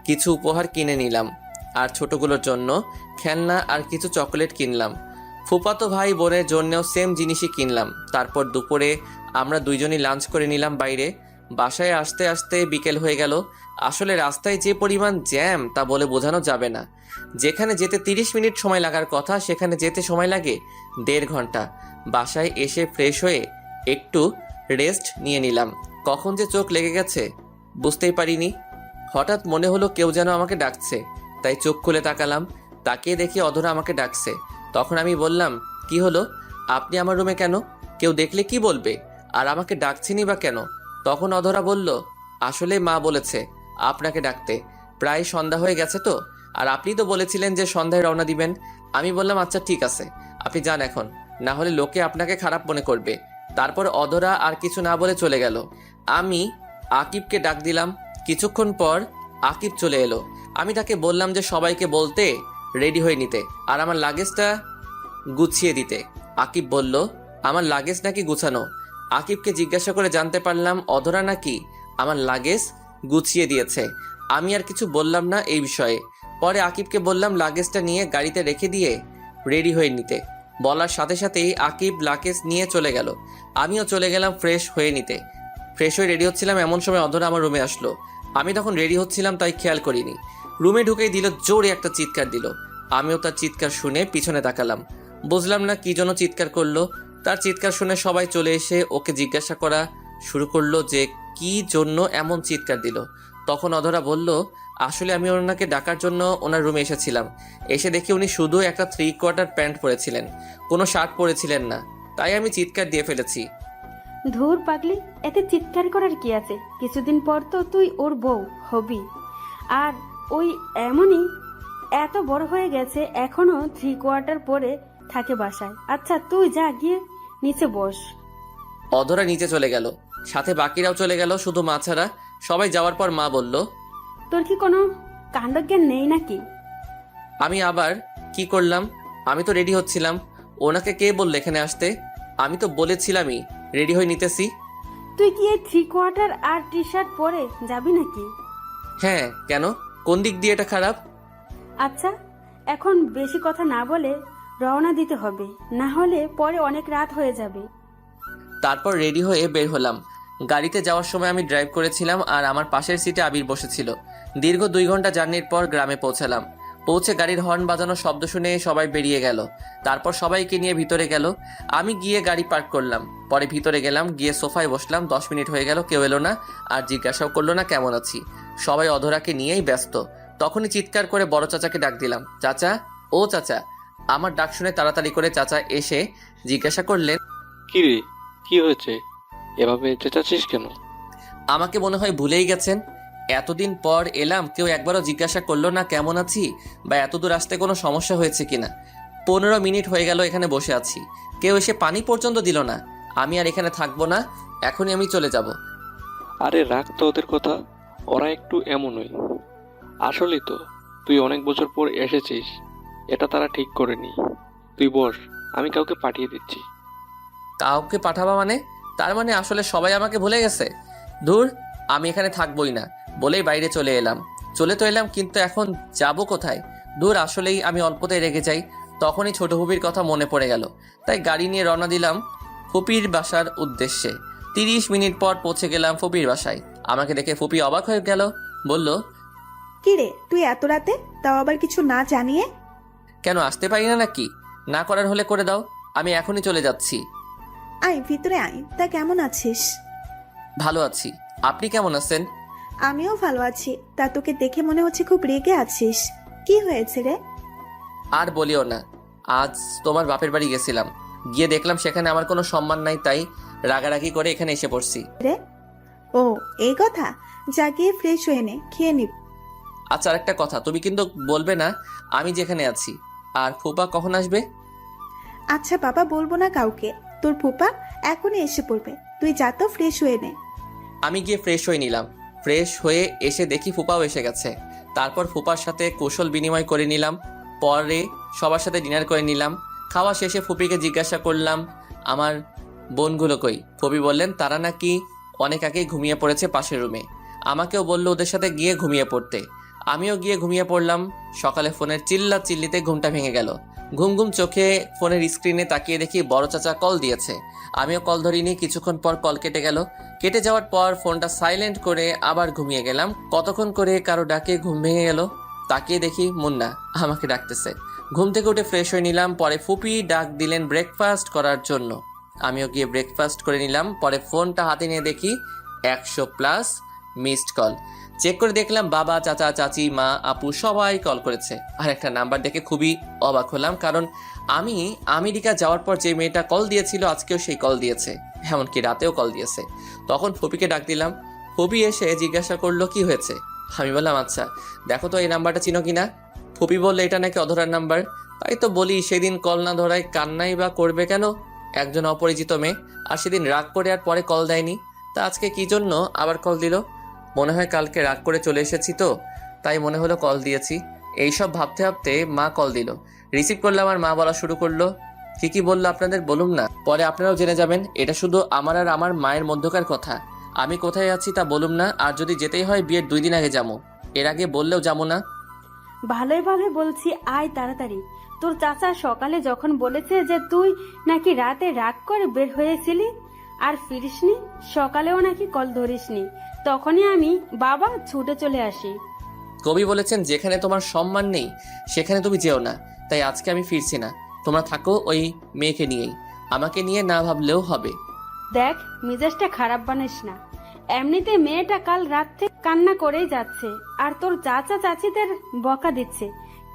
কিছু উপহার কিনে নিলাম, আর ছোটগুলোর জন্য খেলনা আর কিছু চকলেট কিনলাম। ফুফাতো ভাই বোনের জন্যও সেম জিনিসই কিনলাম। তারপর দুপুরে আমরা দুইজনই লাঞ্চ করে নিলাম বাইরে। বাসায় আসতে আসতে বিকেল হয়ে গেল। আসলে রাস্তায় যে পরিমাণ জ্যাম তা বলে বোঝানো যাবে না। যেখানে যেতে 30 মিনিট সময় লাগার কথা, সেখানে যেতে সময় লাগে 1.5 ঘন্টা। বাসায় এসে ফ্রেশ হয়ে একটু রেস্ট নিয়ে নিলাম। কখন যে চোখ লেগে গেছে বুঝতেই পারিনি। হঠাৎ মনে হলো কেউ যেন আমাকে ডাকছে, তাই চোখ খুলে তাকালাম। তাকিয়ে দেখি অধরা আমাকে ডাকছে। তখন আমি বললাম, কি হলো, আপনি আমার রুমে কেন? কেউ দেখলে কি বলবে? আর আমাকে ডাকছেনই বা কেন? তখন অধরা বলল, আসলে মা বলেছে আপনাকে ডাকতে, প্রায় সন্ধ্যা হয়ে গেছে তো, আর আপনি তো বলেছিলেন যে সন্ধ্যায় রওনা দিবেন। আমি বললাম আচ্ছা ঠিক আছে, আপনি যান এখন, না হলে লোকে আপনাকে খারাপ মনে করবে। তারপর অধরা আর কিছু না বলে চলে গেল। আমি আকিবকে ডাক দিলাম। কিছুক্ষণ পর আকিব চলে এলো। আমি তাকে বললাম যে সবাইকে বলতে রেডি হয়ে নিতে আর আমার লাগেজটা গুছিয়ে দিতে। আকিব বলল, আমার লাগেজ নাকি গুছানো? আকিবকে জিজ্ঞাসা করে জানতে পারলাম অধরা নাকি আমার লাগেজ গুছিয়ে দিয়েছে। আমি আর কিছু বললাম না এই বিষয়ে। পরে আকিবকে বললাম লাগেজটা নিয়ে গাড়িতে রেখে দিয়ে রেডি হয়ে নিতে। বলার সাথে সাথেই আকিব লাগেজ নিয়ে চলে গেল। আমিও চলে গেলাম ফ্রেশ হয়ে নিতে। ফ্রেশ হয়ে রেডি হচ্ছিলাম, এমন সময় অধরা আমার রুমে আসলো। আমি তখন রেডি হচ্ছিলাম তাই খেয়াল করিনি। রুমে ঢুকেই দিল জোরে একটা চিৎকার দিল। আমিও তার চিৎকার শুনে পিছনে তাকালাম। বুঝলাম না কি জন্য চিৎকার করলো। তার চিৎকার শুনে সবাই চলে এসে ওকে জিজ্ঞাসা করা শুরু করলো যে কি জন্য এমন চিৎকার দিল। তখন অধরা বলল, আসলে আমি ওনাকে ডাকার জন্য ওনার রুমে এসেছিলাম। এসে দেখি উনি শুধু একটা 3/4 প্যান্ট পরেছিলেন, কোনো শার্ট পরেছিলেন না, তাই আমি চিৎকার দিয়ে ফেলেছি। ধুর পাগলি, এতে চিৎকার করার কি আছে? কিছুদিন পর তো তুই ওর বউ হবি। আর ওই এমনই এত বড় হয়ে গেছে, এখনো 3/4 পরে থাকে বাসায়। আচ্ছা তুই যা, গিয়ে নিচে বস। অধরা নিচে চলে গেল, সাথে বাকিরাও চলে গেল, শুধু মা ছাড়া। সবাই যাওয়ার পর মা বলল, তোর কি কোনো কাণ্ডজ্ঞান নেই নাকি? আমি আবার কি করলাম? আমি তো রেডি হচ্ছিলাম। ওনাকে কে বলল এখানে আসতে? আমি তো বলেছিলামই রেডি হয়ে নিতেছি। তুই কি এই 3/4 আর টি শার্ট পরে যাবি নাকি? হ্যাঁ, কেন? কোন দিক দিয়ে এটা খারাপ? আচ্ছা, এখন বেশি কথা না বলে রওনা দিতে হবে, না হলে পরে অনেক রাত হয়ে যাবে। তারপর রেডি হয়ে বের হলাম। গাড়িতে যাওয়ার সময় আমি ড্রাইভ করেছিলাম আর আমার পাশের সিটে আবির বসেছিল। দীর্ঘ 2 ঘন্টা জার্নির পর গ্রামে পৌঁছালাম। পৌঁছে গাড়ির হর্ন বাজানোর শব্দ শুনে সবাই বেরিয়ে গেল। তারপর সবাইকে নিয়ে ভিতরে গেল। আমি গিয়ে গাড়ি পার্ক করলাম। পরে ভিতরে গেলাম, গিয়ে সোফায় বসলাম। 10 মিনিট হয়ে গেল, কেউ এলো না, আর জিজ্ঞাসাও করলো না কেমন আছি। সবাই অধরাকে নিয়েই ব্যস্ত। তখনই চিৎকার করে বড় চাচাকে ডাক দিলাম, চাচা, ও চাচা। আমার ডাক শুনে তাড়াতাড়ি করে চাচা এসে জিজ্ঞাসা করলেন, কি রে, কি হয়েছে? এভাবে চেঁচাচ্ছিস কেন? আমাকে মনে হয় ভুলেই গেছেন। এতদিন পর এলাম, কেউ একবারও জিজ্ঞাসা করলো না কেমন আছি বা এতদূর আসতে কোনো সমস্যা হয়েছে কিনা। 15 মিনিট হয়ে গেল এখানে বসে আছি, কেউ এসে পানি পর্যন্ত দিল না। আমি আর এখানে থাকবো না, এখনই আমি চলে যাব। আরে রাখ তো ওদের কথা, ওরা একটু এমনই। আসলেই তো তুই অনেক বছর পর এসেছিস, এটা তারা ঠিক করেনি। তুই বস, আমি কাউকে পাঠিয়ে দিচ্ছি। কাউকে পাঠাবা মানে? তার মানে আসলে সবাই আমাকে ভুলে গেছে। ধুর, আমি এখানে থাকবোই না বলেই বাইরে চলে এলাম। চলে তো এলাম, কিন্তু এখন যাব কোথায়? দূর আসলেই আমি অল্পতেই রেগে যাই। তখনই ছোট ফুপির কথা মনে পড়ে গেল, তাই গাড়ি নিয়ে রওনা দিলাম ফুপির বাসার উদ্দেশ্যে। 30 মিনিট পর পৌঁছে গেলাম ফুপির বাসায়। আমাকে দেখে ফুপি অবাক হয়ে গেল, বলল, কি রে তুই এত রাতে, তাও আবার কিছু না জানিয়ে? কেন আসতে পারি না নাকি? না করার হলে করে দাও, আমি এখনই চলে যাচ্ছি। আয় ভিতরে আয়। তা কেমন আছিস? ভালো আছি, আপনি কেমন আছেন? আমিও ভালো আছি। তা তোকে দেখে মনে হচ্ছে খুব রেগে আছিস। কি হয়েছে রে? আর বলিও না, আজ তোমার বাপের বাড়ি গেছিলাম, গিয়ে দেখলাম সেখানে আমার কোনো সম্মান নাই, তাই রাগারাগি করে এখানে এসে পড়ছি। ও এই কথা, যা গিয়ে ফ্রেশ হয়ে নে, খেয়ে নিব। আচ্ছা, আরেকটা কথা, তুমি কিন্তু বলবে না আমি যেখানে আছি। আর ফুপা কখন আসবে? আচ্ছা বাবা, বলবো না কাউকে। তোর ফুপা এখনই এসে পড়বে, তুই যা তো ফ্রেশ হয়ে নে। আমি গিয়ে ফ্রেশ হয়ে নিলাম। ফ্রেশ হয়ে এসে দেখি ফুপাও এসে গেছে। তারপর ফুপার সাথে কৌশল বিনিময় করে নিলাম। পরে সবার সাথে ডিনার করে নিলাম। খাওয়া শেষে ফুপিকে জিজ্ঞাসা করলাম আমার বোনগুলো কই। ফুপি বললেন তারা নাকি অনেক আগেই ঘুমিয়ে পড়েছে পাশের রুমে। আমাকেও বললো ওদের সাথে গিয়ে ঘুমিয়ে পড়তে। আমিও গিয়ে ঘুমিয়ে পড়লাম। সকালে ফোনের চিল্লা চিল্লিতে ঘুমটা ভেঙে গেল। ঘুম ঘুম চোখে ফোনের স্ক্রিনে তাকিয়ে দেখি বড় চাচা কল দিয়েছে। আমিও কল ধরিনি। কিছুক্ষণ পর কল কেটে গেল। কেটে যাওয়ার পর ফোনটা সাইলেন্ট করে আবার ঘুমিয়ে গেলাম। কতক্ষণ করে কারো ডাকে ঘুম ভেঙে গেল। তাকিয়ে দেখি মুন্না আমাকে ডাকতেছে। ঘুম থেকে উঠে ফ্রেশ হয়ে নিলাম। পরে ফুপি ডাক দিলেন ব্রেকফাস্ট করার জন্য। আমিও গিয়ে ব্রেকফাস্ট করে নিলাম। পরে ফোনটা হাতে নিয়ে দেখি 100+ মিসড কল। চেক করে দেখলাম বাবা, চাচা, চাচি, মা, আপু সবাই কল করেছে। আর একটা নাম্বার দেখে খুবই অবাক হলাম, কারণ আমি আমেরিকা যাওয়ার পর যে মেয়েটা কল দিয়েছিল আজকেও সেই কল দিয়েছে, এমনকি রাতেও কল দিয়েছে। তখন ফুপিকে ডাক দিলাম। ফুপি এসে জিজ্ঞাসা করলো কি হয়েছে। আমি বললাম আচ্ছা দেখো তো এই নাম্বারটা চিনো কিনা। ফুপি বললো এটা নাকি অধরার নাম্বার। তাই তো বলি সেদিন কল না ধরায় কান্নাই বা করবে কেন একজন অপরিচিত মেয়ে। আর সেদিন রাগ করে আর পরে কল দেয়নি, তা আজকে কি জন্য আবার কল দিল। মনে হয় কালকে রাগ করে চলে এসেছি তো, তাই মনে হলো কল দিয়েছি। এইসব ভাবতে ভাবতে মা কল দিল। রিসিভ করলাম আর মা বলা শুরু করলো, কি বললো আপনাদের বলুম না, পরে আপনারাও জেনে যাবেন। এটা শুধু আমার আর আমার মায়ের মধ্যকার কথা। আমি কোথায় আছি তা বলুম না, আর যদি যেতেই হয় বিয়ের 2 দিন আগে যাবো, এর আগে বললেও যাবো না। ভালোই ভালোই বলছি আয় তাড়াতাড়ি। তোর চাচা সকালে যখন বলেছে যে তুই নাকি রাতে রাগ করে বের হয়েছিলি আর ফিরিসনি, সকালেও নাকি কল ধরিসনি, তখনই আমি বাবা ছুটে চলে আসি। কবি বলেছেন যেখানে তোমার সম্মান নেই সেখানে তুমি যেও না, তাই আজকে আমি ফিরছি না। তোমরা থাকো ওই মেয়েকে নিয়েই, আমাকে নিয়ে না ভাবলেও হবে। দেখ মেজাজটা খারাপ বানিস না, এমনিতে মেয়েটা কাল রাত থেকে কান্না করেই যাচ্ছে আর তোর চাচা চাচিদের বকা দিচ্ছে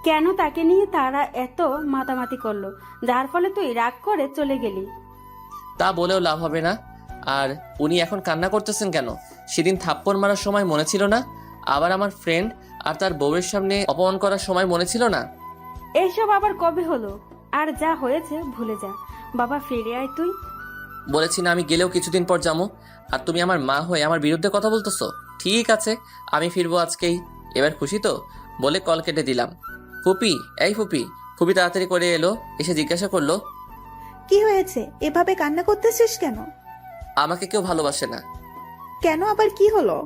কেন তাকে নিয়ে তারা এত মাতামাতি করলো, যার ফলে তুই রাগ করে চলে গেলি। তা বলেও লাভ হবে না। আর উনি এখন কান্না করতেছেন কেন? সেদিন থাপ্পড় মারার সময় মনে ছিল না? আবার আমার ফ্রেন্ড আর তার বউয়ের সামনে অপমান করার সময় মনে ছিল না? এইসব আবার কবে হলো? আর যা হয়েছে ভুলে যা। বাবা ফিরে আয় তুই। বলেছি না আমি গেলেও কিছুদিন পর যাবো, আর তুমি আমার মা হয়ে আমার বিরুদ্ধে কথা বলতেছো। ঠিক আছে আমি ফিরবো আজকেই, এবার খুশি তো? বলে কল কেটে দিলাম। ফুপি, এই ফুপি। ফুপি তাড়াতাড়ি করে এলো, এসে জিজ্ঞাসা করলো কি হয়েছে, এভাবে কান্না করতেছিস কেন? আমাকে কেউ ভালোবাসে না। কেন, আবার কি হলো?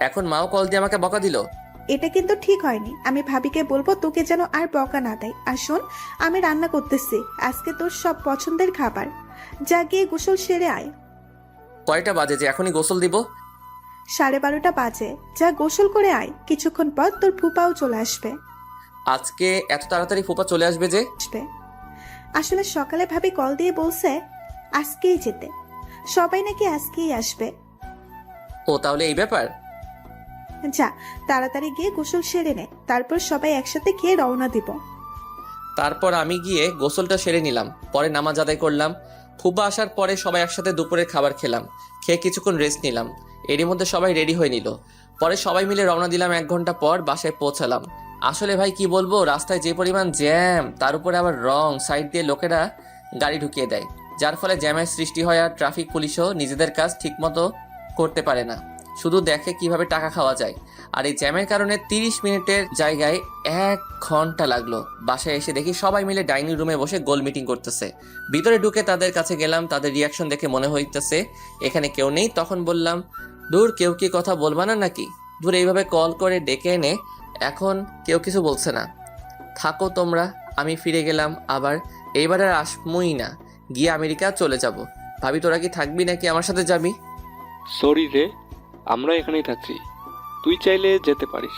এখন মাও কল দিয়ে আমাকে বকা দিল। এটা কিন্তু ঠিক হয়নি। আমি ভাবিকে বলবো তোকে যেন আর বকা না দেয়। আর শোন, আমি রান্না করতেছি আজকে তোর সব পছন্দের খাবার। যা গিয়ে গোসল সেরে আয়। কয়টা বাজে যে এখনই গোসল দিব? 12:30 বাজে। যা গোসল করে আয়, কিছুক্ষণ পর তোর ফুপাও চলে আসবে। আজকে এত তাড়াতাড়ি ফুপা চলে আসবে যে? আসলে সকালে ভাবি কল দিয়ে বলছে আজকেই যেতে, সবাই নাকি আজকেই আসবে। ও তাহলে এই ব্যাপার। যা তাড়াতাড়ি গিয়ে গোসল সেরে নে, তারপর সবাই একসাথে গিয়ে রওনা দিব। তারপর আমি গিয়ে গোসলটা সেরে নিলাম। পরে নামাজ আদায় করলাম। ফুপা আসার পরে সবাই একসাথে দুপুরের খাবার খেলাম। খেয়ে কিছুক্ষণ রেস্ট নিলাম। এরই মধ্যে সবাই রেডি হয়ে নিল। পরে সবাই মিলে রওনা দিলাম। 1 ঘন্টা পর বাসায় পৌঁছালাম। আসলে ভাই কি বলবো, রাস্তায় যে পরিমাণ জ্যাম, তার উপরে আবার রং সাইড দিয়ে লোকেরা গাড়ি ঢুকিয়ে দেয়, যার ফলে জ্যামের সৃষ্টি হয়। আর ট্রাফিক পুলিশও নিজেদের কাজ ঠিকমতো করতে পারে না, শুধু দেখে কিভাবে টাকা খাওয়া যায়। আর এই জ্যামের কারণে 30 মিনিটের জায়গায় 1 ঘন্টা লাগলো। বাসায় এসে দেখি সবাই মিলে ডাইনিং রুমে বসে গোল মিটিং করতেছে। ভিতরে ঢুকে তাদের কাছে গেলাম। তাদের রিয়াকশন দেখে মনে হইতেছে এখানে কেউ নেই। তখন বললাম, দূর কেউ কি কথা বলবা না নাকি? দূর এইভাবে কল করে ডেকে এনে এখন কেউ কিছু বলছে না। থাকো তোমরা, আমি ফিরে গেলাম আবার। এইবার আর আসমই না, গিয়ে আমেরিকা চলে যাব। ভাবি তোরা কি থাকবি নাকি আমার সাথে যাবি? সরি রে, আমরা এখানেই থাকছি, তুই চাইলে যেতে পারিস।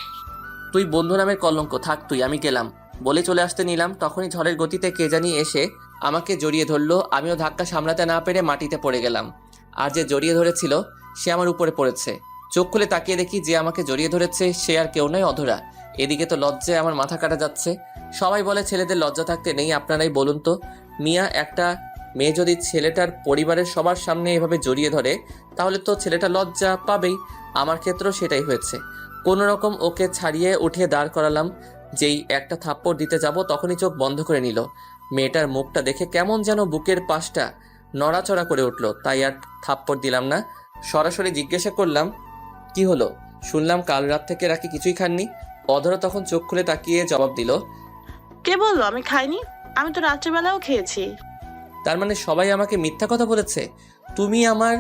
তুই বন্ধু নামের কলঙ্ক, থাক তুই, আমি গেলাম বলে চলে আসতে নিলাম, তখনই ঝড়ের গতিতে কে জানি এসে আমাকে জড়িয়ে ধরলো। আমিও ধাক্কা সামলাতে না পেরে মাটিতে পড়ে গেলাম। আর যে জড়িয়ে ধরেছিল সে আমার উপরে পড়েছে। চোখ খুলে তাকিয়ে দেখি যে আমাকে জড়িয়ে ধরেছে সে আর কেউ নয়, অধরা। এদিকে তো লজ্জায় আমার মাথা কাটা যাচ্ছে। সবাই বলে ছেলেদের লজ্জা থাকতে নেই, আপনারাই বলুন তো মিয়া, একটা মেয়ে যদি ছেলেটার পরিবারের সবার সামনে এভাবে জড়িয়ে ধরে তাহলে তো ছেলেটা লজ্জা পাবেই। আমার ক্ষেত্রেও সেটাই হয়েছে। কোনো রকম ওকে ছাড়িয়ে উঠিয়ে দাঁড় করালাম। যেই একটা থাপ্পড় দিতে যাব তখনই চোখ বন্ধ করে নিল। মেয়েটার মুখটা দেখে কেমন যেন বুকের পাশটা নড়াচড়া করে উঠল, তাই আর থাপ্পড় দিলাম না। সরাসরি জিজ্ঞাসা করলাম, কি হলো? শুনলাম কাল রাত থেকে রাখি কিছুই খাননি। অধরা তখন চোখ খুলে তাকিয়ে জবাব দিল, কে বললো আমি খাইনি? আমি তো রাত্রিবেলাও খেয়েছি। তার মানে সবাই আমাকে মিথ্যা কথা বলেছে? তুমি আমার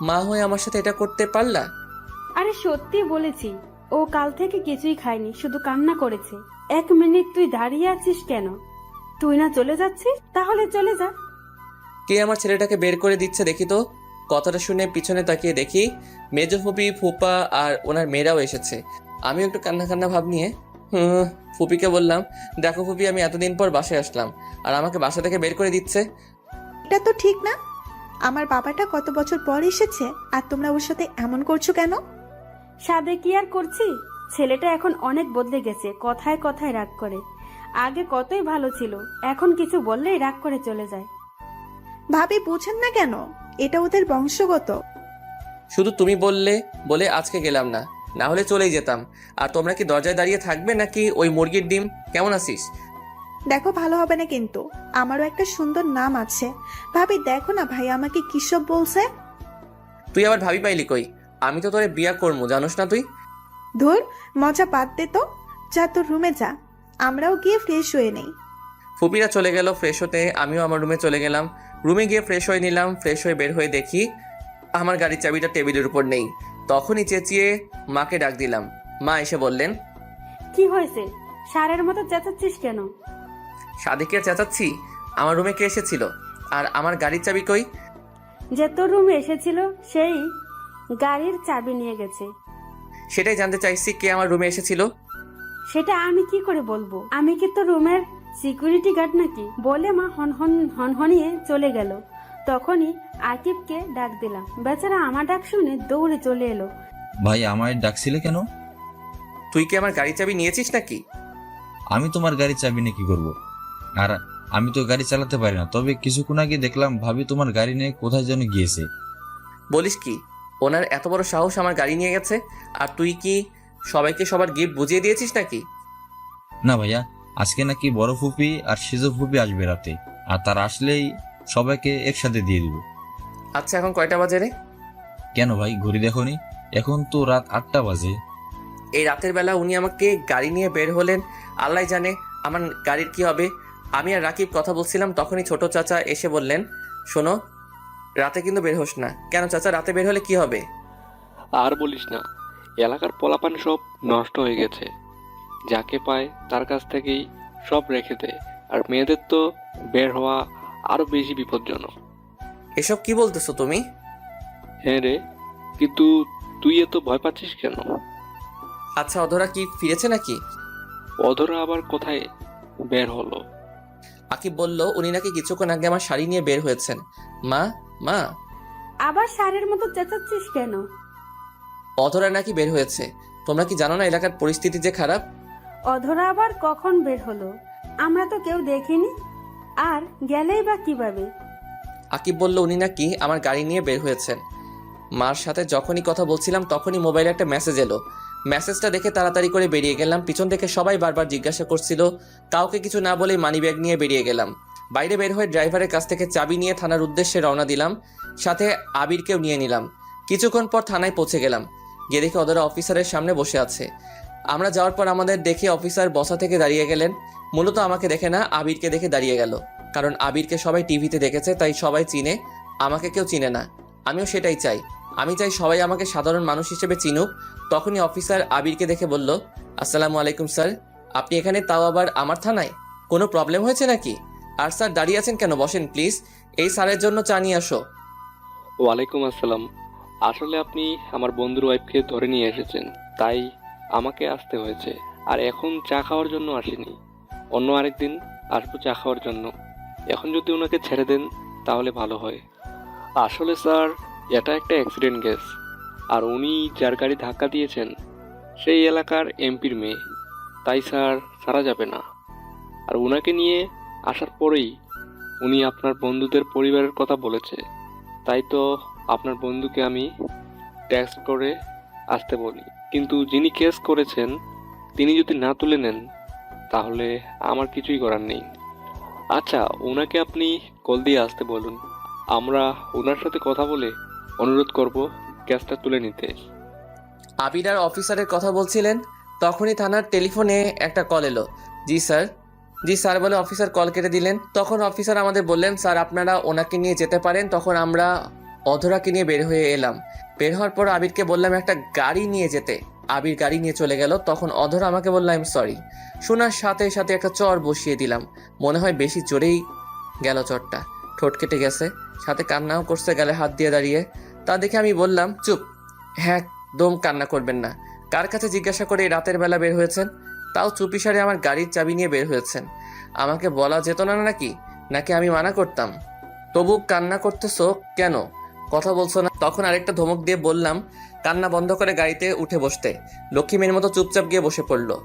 মা হয়ে আমার সাথে এটা করতে পারলা? আরে সত্যি বলেছি, ও কাল থেকে কিছুই খায়নি, শুধু কান্না করেছে। 1 মিনিট তুই দাঁড়িয়ে আছিস কেন? তুই না চলে যাচ্ছিস? তাহলে চলে যা। কে আমার ছেলেটাকে বের করে দিচ্ছে দেখি তো। কথাটা শুনে পিছনে তাকিয়ে দেখি মেজ ফুপি, ফুপা আর ওনার মেয়েরাও এসেছে। আমিও একটু কান্না কান্না ভাব নিয়ে ফুপিকে বললাম, দেখো ফুপি, আমি এতদিন পর বাসায় আসলাম আর আমাকে বাসা থেকে বের করে দিচ্ছে। এটা তো ঠিক না। আমার বাবাটা কত বছর পর এসেছে আর তোমরা ওর সাথে এমন করছো কেন? সাদে কি আর করছি, ছেলেটা এখন অনেক বদলে গেছে, কথায় কথায় রাগ করে। আগে কতই ভালো ছিল, এখন কিছু বললেই রাগ করে চলে যায়। ভাবি বুঝেন না কেন? এটা ওদের বংশগত। শুধু তুমি বললে বলে আজকে গেলাম না, না হলে চলেই যেতাম। আর তোমরা কি দরজায় দাঁড়িয়ে থাকবে নাকি ওই মুরগির ডিম? কেমন আছিস? দেখো, ভালো হবে না কিন্তু। আমারও একটা সুন্দর নাম আছে। ভাবি দেখো না ভাই আমাকে কিসব বলছে। তুই আবার ভাবি পাইলি কই? আমি তো তোরে বিয়া করবো, জানোস না তুই? ধুর, মজা বাদ দে তো। যা তোর রুমে যা, আমরাও গিয়ে ফ্রেশ হয়ে নেই। ফুপিরা চলে গেল ফ্রেশ হতে, আমিও আমার রুমে চলে গেলাম। রুমে গিয়ে ফ্রেশ হয়ে নিলাম। ফ্রেশ হয়ে বের হয়ে দেখি আমার গাড়ির চাবিটা টেবিলের উপর নেই। তখনই চেঁচিয়ে মাকে ডাক দিলাম। মা এসে বললেন, কি হয়েছে? সারের মতো চেঁচাচ্ছিস কেন? সাদিকে চেঁচাচ্ছি? আমার রুমে কে এসেছিল আর আমার গাড়ির চাবি কই? যে তোর রুমে এসেছিল সেই গাড়ির চাবি নিয়ে গেছে। সেটাই জানতে চাইছি, কে আমার রুমে এসেছিল? সেটা আমি কি করে বলবো? আমি কি তোর রুমের সিকিউরিটি গার্ড নাকি? বলে মা হনহনিয়ে চলে গেল। তখনই আকিবকে ডাক দিলাম। বেচারা আমার ডাক শুনে দৌড়ে চলে এলো। ভাই আমায় ডাকছিলে কেন? তুই কি আমার গাড়ির চাবি নিয়েছিস নাকি? আমি তোমার গাড়ির চাবি নিয়ে কি করবো? আর আমি তো গাড়ি চালাতে পারি না, তবে কিছুক্ষণ আগে দেখলাম ভাবি তোমার গাড়ি নিয়ে কোথায় যেন গিয়েছে। বলিস কি? ওনার এত বড় সাহস আমার গাড়ি নিয়ে গেছে? আর তুই কি সবাইকে সবার গিফট বুঝিয়ে দিয়েছিস নাকি? না ভাইয়া, আজকে নাকি বড় ফুপি আর সেজো ফুপি আসবে রাতে, আর তারা আসলেই সবাইকে একসাথে দিয়ে দিব। আচ্ছা, এখন কয়টা বাজে রে? কেন ভাই, ঘড়ি দেখোনি? এখন তো রাত 8টা বাজে। এই রাতের বেলা উনি আমাকে গাড়ি নিয়ে বের হলেন, আল্লাহ জানে আমার গাড়ির কি হবে। আমি আর রাকিব কথা বলছিলাম, তখনই ছোট চাচা এসে বললেন, শোনো, রাতে কিন্তু বের হোস না। কেন চাচা, রাতে বের হলে কি হবে? আর বলিস না, এলাকার পোলাপান সব নষ্ট হয়ে গেছে, যাকে পায় তার কাছ থেকেই সব রেখে দেয়। আর মেয়েদের তো বের হওয়া আরো বেশি বিপজ্জনক। এসব কি বলতেছো তুমি? হ্যাঁ রে, কিন্তু তুই এত ভয় পাচ্ছিস কেন? আচ্ছা, অধরা কি ফিরেছে নাকি? অধরা আবার কোথায় বের হলো? আকিব বলল উনি নাকি কিছুক্ষণ আগে আমার শাড়ি নিয়ে বের হয়েছেন। মা, মা, আবার সারের মতো চেঁচাচ্ছিস কেন? অধরা নাকি বের হয়েছে। তোমরা কি জানো না এলাকার পরিস্থিতি যে খারাপ? অধরা আবার কখন বের হলো? আমরা তো কেউ দেখিনি। আর গেলেই বা কিভাবে? আকিব বলল উনি নাকি আমার গাড়ি নিয়ে বের হয়েছেন। মার সাথে যখনই কথা বলছিলাম তখনই মোবাইলে একটা মেসেজ এলো। মেসেজটা দেখে তাড়াতাড়ি করে বেরিয়ে গেলাম। পিছন থেকে সবাই বারবার জিজ্ঞাসা করছিল, কাউকে কিছু না বলেই মানি ব্যাগ নিয়ে বেরিয়ে গেলাম। বাইরে বের হয়ে ড্রাইভারের কাছ থেকে চাবি নিয়ে থানার উদ্দেশ্যে রওনা দিলাম। সাথে আবিরকেও নিয়ে নিলাম। কিছুক্ষণ পর থানায় পৌঁছে গেলাম। গিয়ে দেখে অধরা অফিসারের সামনে বসে আছে। আমরা যাওয়ার পর আমাদের দেখে অফিসার বসা থেকে দাঁড়িয়ে গেলেন। মূলত আমাকে দেখে না, আবিরকে দেখে দাঁড়িয়ে গেল। কারণ আবিরকে সবাই টিভিতে দেখেছে, তাই সবাই চিনে, আমাকে কেউ চিনে না। আমিও সেটাই চাই। আমি চাই সবাই আমাকে সাধারণ মানুষ হিসেবে চিনুক। তখনই অফিসার আবিরকে দেখে বলল, আসসালামু আলাইকুম স্যার। আপনি এখানে, তাও আবার আমার থানায়? কোনো প্রবলেম হয়েছে নাকি? আর স্যার দাঁড়িয়ে আছেন কেন? বসেন প্লিজ। এই স্যারের জন্য চা নিয়ে আসো। ওয়ালাইকুম আসসালাম। আসলে আপনি আমার বন্ধুর ওয়াইফকে ধরে নিয়ে এসেছেন, তাই আমাকে আসতে হয়েছে। আর এখন চা খাওয়ার জন্য আসিনি, অন্য আরেকদিন আসবো চা খাওয়ার জন্য। এখন যদি ওনাকে ছেড়ে দেন তাহলে ভালো হয়। আসলে স্যার, এটা একটা অ্যাক্সিডেন্ট কেস, আর উনি যার গাড়ি ধাক্কা দিয়েছেন সেই এলাকার এমপির মেয়ে, তাই স্যার ছাড়া যাবে না। আর ওনাকে নিয়ে আসার পরেই উনি আপনার বন্ধুদের পরিবারের কথা বলেছে, তাই তো আপনার বন্ধুকে আমি টেক্সট করে আসতে বলি। কিন্তু যিনি কেস করেছেন তিনি যদি না তুলে নেন তাহলে আমার কিছুই করার নেই। আচ্ছা, ওনাকে আপনি কল দিয়ে আসতে বলুন, আমরা ওনার সাথে কথা বলে অনুরোধ করব কেসটা তুলে নিতে। আবির আর অফিসারের কথা বলছিলেন, তখনই থানার টেলিফোনে একটা কল এলো। জি স্যার। জি স্যার বলে অফিসার কল কেটে দিলেন। তখন অফিসার আমাদের বললেন, স্যার আপনারা ওনাকে নিয়ে যেতে পারেন। তখন আমরা অধরাকে নিয়ে বের হয়ে এলাম। বের হওয়ার পর আবিরকে বললাম একটা গাড়ি নিয়ে যেতে। আবির গাড়ি নিয়ে চলে গেল। তখন অধরা আমাকে বলল, আই এম সরি। শোনার সাথে সাথে একটা চর বসিয়ে দিলাম। মনে হয় বেশি জোরেই গেল চরটা, ঠোঁট কেটে গেছে, সাথে কান্নাও করছে গালে হাত দিয়ে দাঁড়িয়ে। তা দেখে আমি বললাম, চুপ, হ্যাঁ একদম কান্না করবেন না। কার কাছে জিজ্ঞাসা করে এই রাতের বেলা বের হয়েছেন? তাও চুপিসারে আমার গাড়ির চাবি নিয়ে বের হয়েছেন। আমাকে বলা যেত না নাকি? নাকি আমি মানা করতাম? তবু কান্না করতেছো কেন? কথা বলছো না? তখন আরেকটা ধমক দিয়ে বললাম, কান্না বন্ধ করে গাড়িতে উঠে বসতে। লক্ষ্মীমের মতো চুপচাপ গিয়ে বসে পড়লো।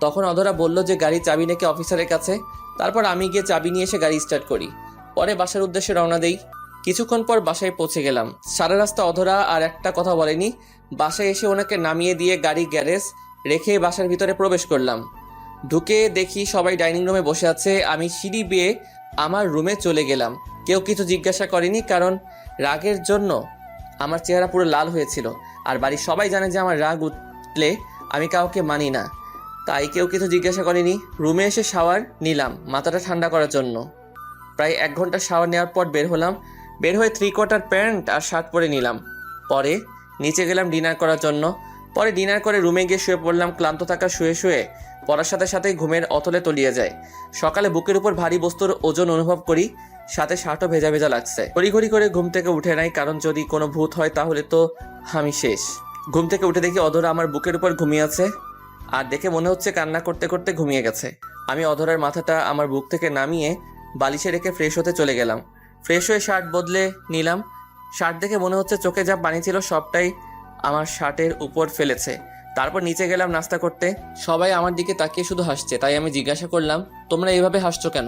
তখন অধরা বলল যে গাড়ির চাবি নাকি অফিসারের কাছে। তারপর আমি গিয়ে চাবি নিয়ে এসে গাড়ি স্টার্ট করি। পরে বাসার উদ্দেশ্যে রওনা দেই। কিছুক্ষণ পর বাসায় পৌঁছে গেলাম। সারা রাস্তা অধরা আর একটা কথা বলেনি। বাসায় এসে ওনাকে নামিয়ে দিয়ে গাড়ি গ্যারেজ রেখে বাসার ভিতরে প্রবেশ করলাম। ঢুকে দেখি সবাই ডাইনিং রুমে বসে আছে। আমি সিঁড়ি বেয়ে আমার রুমে চলে গেলাম। কেউ কিছু জিজ্ঞাসা করেনি, কারণ রাগের জন্য আমার চেহারা পুরো লাল হয়েছিল। আর বাড়ির সবাই জানে যে আমার রাগ উঠলে আমি কাউকে মানি না, তাই কেউ কিছু জিজ্ঞাসা করেনি। রুমে এসে শাওয়ার নিলাম মাথাটা ঠান্ডা করার জন্য। প্রায় 1 ঘন্টা শাওয়ার নেওয়ার পর বের হলাম। বের হয়ে 3/4 প্যান্ট আর শার্ট পরে নিলাম। পরে নিচে গেলাম ডিনার করার জন্য। পরে ডিনার করে রুমে গিয়ে শুয়ে পড়লাম। ক্লান্ত থাকা শুয়ে শুয়ে পড়ার সাথে সাথেই ঘুমের অতলে তলিয়ে যায়। সকালে বুকের উপর ভারী বস্তুর ওজন অনুভব করি, সাথে শার্টও ভেজা ভেজা লাগছে। ঘড়ি করে ঘুম থেকে উঠে নাই, কারণ যদি কোনো ভূত হয় তাহলে তো আমি শেষ। ঘুম থেকে উঠে দেখি অধরা আমার বুকের উপর ঘুমিয়ে আছে, আর দেখে মনে হচ্ছে কান্না করতে করতে ঘুমিয়ে গেছে। আমি অধরার মাথাটা আমার বুক থেকে নামিয়ে বালিশে রেখে ফ্রেশ হতে চলে গেলাম। ফ্রেশ হয়ে শার্ট বদলে নিলাম। শার্ট দেখে মনে হচ্ছে চোখে যা পানি ছিল সবটাই আমার শার্টের উপর ফেলেছে। তারপর নিচে গেলাম নাস্তা করতে। সবাই আমার দিকে তাকিয়ে শুধু হাসছে, তাই আমি জিজ্ঞাসা করলাম, তোমরা এইভাবে হাসছো কেন?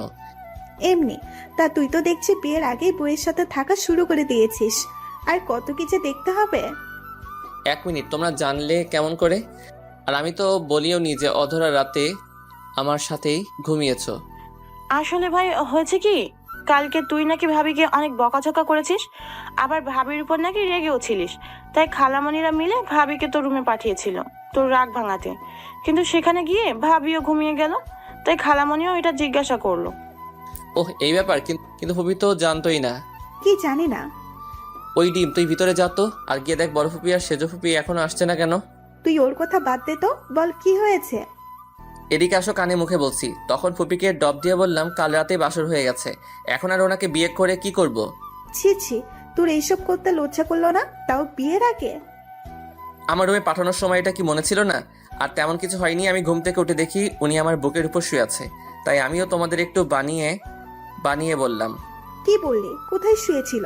এমনি। তা তুই তো দেখছি বিয়ের আগেই বইয়ের সাথে থাকা শুরু করে দিয়েছিস। আর কত কি যে দেখতে হবে। 1 মিনিট, তোমরা জানলে কেমন করে? আর আমি তো বলিও নি যে অধরা রাতে আমার সাথেই ঘুমিয়েছ। আসলে ভাই হয়েছে কি, কালকে তুই নাকি ভাবিকে অনেক বকাঝকা করেছিস, আবার ভাবির উপর নাকি রেগেও ছিলিস। তাই খালামণিরা মিলে ভাবিকে তোর রুমে পাঠিয়েছিল তোর রাগ ভাঙাতে। কিন্তু সেখানে গিয়ে ভাবিও ঘুমিয়ে গেল, তাই খালামণিও এটা জিজ্ঞাসা করলো। ওহ, এই ব্যাপার? কিন্তু ফুপি তো জানতোই না। কি জানি না। ওই ডিম, তুই ভিতরে যা তো, আর গিয়ে দেখ বড় ফুপি আর সেজো ফুপি এখনো আসছে না কেন। তুই ওর কথা বাদ দে তো, বল কি হয়েছে। এদিকে আসো, কানে মুখে বলছি। তখন ফুপিকে ডব দিয়ে বললাম, কাল রাতে বাসর হয়ে গেছে, এখন আর ওনাকে বিয়ে করে কি করব? ছি ছি, তোর এইসব করতে লজ্জা করলো না? তাও বিয়ের আগে। আমার রুমে পাঠানোর সময় এটা কি মনে ছিল না? আর তেমন কিছু হয়নি। আমি ঘুম থেকে উঠে দেখি উনি আমার বুকের উপর শুয়ে আছে, তাই আমিও তোমাদের একটু বানিয়ে বললাম। কি বললি? কোথায় শুয়েছিল?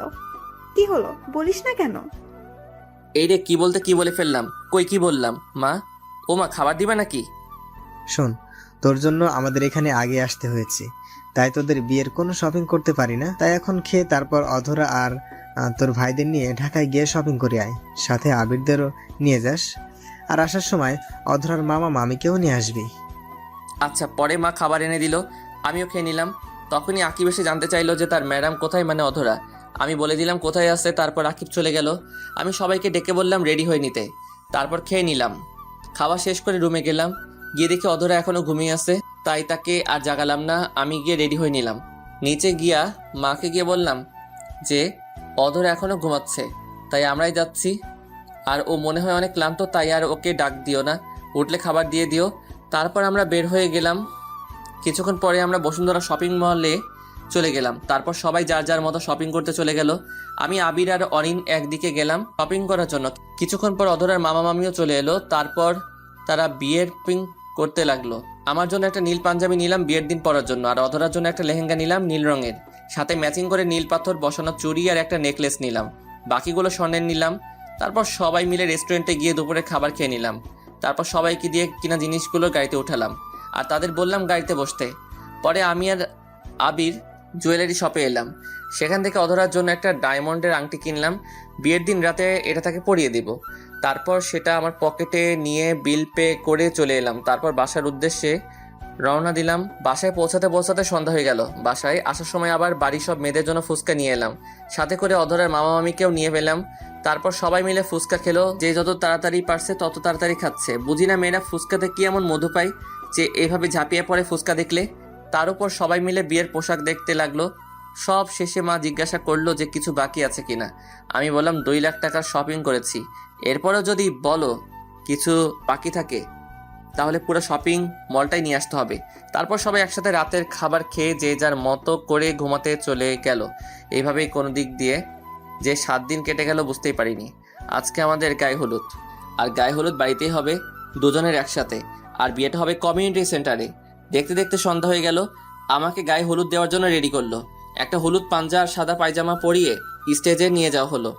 কি হলো বলিস না কেন? এই রে, কি বলতে কি বলে ফেললাম। কই কি বললাম? মা, ও মা, খাবার দিবা নাকি? শোন, তোর জন্য আমাদের এখানে আগে আসতে হয়েছে, তাই তোদের বিয়ের কোনো শপিং করতে পারি না। তাই এখন খেয়ে তারপর অধরা আর তোর ভাইদের নিয়ে ঢাকায় গিয়ে শপিং করে আয়। সাথে আবিরদেরও নিয়ে যাস। আর আসার সময় অধরার মামা মামিকেও নিয়ে আসবি। আচ্ছা। পরে মা খাবার এনে দিল, আমিও খেয়ে নিলাম। তখনই আকিব এসে জানতে চাইলো যে তার ম্যাডাম কোথায়, মানে অধরা। আমি বলে দিলাম কোথায় আছে। তারপর আকিব চলে গেল। আমি সবাইকে ডেকে বললাম রেডি হয়ে নিতে। তারপর খেয়ে নিলাম। খাওয়া শেষ করে রুমে গেলাম। গিয়ে দেখি অধরা এখনো ঘুমিয়ে আছে, তাই তাকে আর জাগালাম না। আমি গিয়ে রেডি হয়ে নিলাম। নিচে গিয়া মাকে গিয়ে বললাম যে অধরা এখনো ঘুমাচ্ছে, তাই আমরাই যাচ্ছি। আর ও মনে হয় অনেক ক্লান্ত, তাই আর ওকে ডাক দিও না, উঠলে খাবার দিয়ে দিও। তারপর আমরা বের হয়ে গেলাম। কিছুক্ষণ পরে আমরা বসুন্ধরা শপিং মলে চলে গেলাম। তারপর সবাই যার যার মতো শপিং করতে চলে গেল। আমি আবির আর অরিন একদিকে গেলাম শপিং করার জন্য। কিছুক্ষণ পর অধরার মামা মামিও চলে এলো। তারপর তারা বিয়ের পিং করতে লাগলো। আমার জন্য একটা নীল পাঞ্জাবি নিলাম বিয়ের দিন পরার জন্য, আর অধরার জন্য একটা লেহেঙ্গা নিলাম নীল রঙের, সাথে ম্যাচিং করে নীল পাথর বসানো চুড়ি আর একটা নেকলেস নিলাম। বাকিগুলো স্বর্ণের নিলাম। তারপর সবাই মিলে রেস্টুরেন্টে গিয়ে দুপুরে খাবার খেয়ে নিলাম। তারপর সবাইকে দিয়ে কিনা জিনিসগুলো গাড়িতে উঠালাম আর তাদের বললাম গাড়িতে বসতে। পরে আমি আর আবির জুয়েলারি শপে এলাম। সেখান থেকে অধরার জন্য একটা ডায়মন্ডের আংটি কিনলাম। বিয়ের দিন রাতে এটা তাকে পরিয়ে দিব। তারপর সেটা আমার পকেটে নিয়ে বিল পে করে চলে এলাম। তারপর বাসার উদ্দেশ্যে রওনা দিলাম। বাসায় পৌঁছাতে পৌঁছাতে সন্ধ্যা হয়ে গেল। বাসায় আসার সময় আবার বাড়ির সব মেয়েদের জন্য ফুচকা নিয়ে এলাম, সাথে করে অধরার মামা মামিকেও নিয়ে পেলাম। তারপর সবাই মিলে ফুচকা খেলো। যে যত তাড়াতাড়ি পারছে তত তাড়াতাড়ি খাচ্ছে। বুঝি না মেয়েরা ফুচকাতে কি এমন মধু পায় যে এভাবে ঝাঁপিয়ে পড়ে ফুচকা দেখলে। তার উপর সবাই মিলে বিয়ের পোশাক দেখতে লাগলো। সব শেষে মা জিজ্ঞাসা করলো যে কিছু বাকি আছে কিনা। আমি বললাম 2 লাখ টাকার শপিং করেছি। এরপরেও যদি বলো কিছু বাকি থাকে তাহলে পুরো শপিং মলটাই নিয়ে আসতে হবে। তারপর সবাই একসাথে রাতের খাবার খেয়ে যে যার মতো করে ঘুমাতে চলে গেল। এইভাবেই কোনো দিক দিয়ে যে 7 দিন কেটে গেল বুঝতেই পারিনি। আজকে আমাদের গায়ে হলুদ, আর গায়ে হলুদ বাড়িতেই হবে দুজনের একসাথে, আর বিয়েটা হবে কমিউনিটি সেন্টারে। দেখতে দেখতে সন্ধ্যা হয়ে গেল। আমাকে গায়ে হলুদ দেওয়ার জন্য রেডি করলো। একটা হলুদ পাঞ্জা আর সাদা পায়জামা পরিয়ে স্টেজে নিয়ে যাওয়া হলো।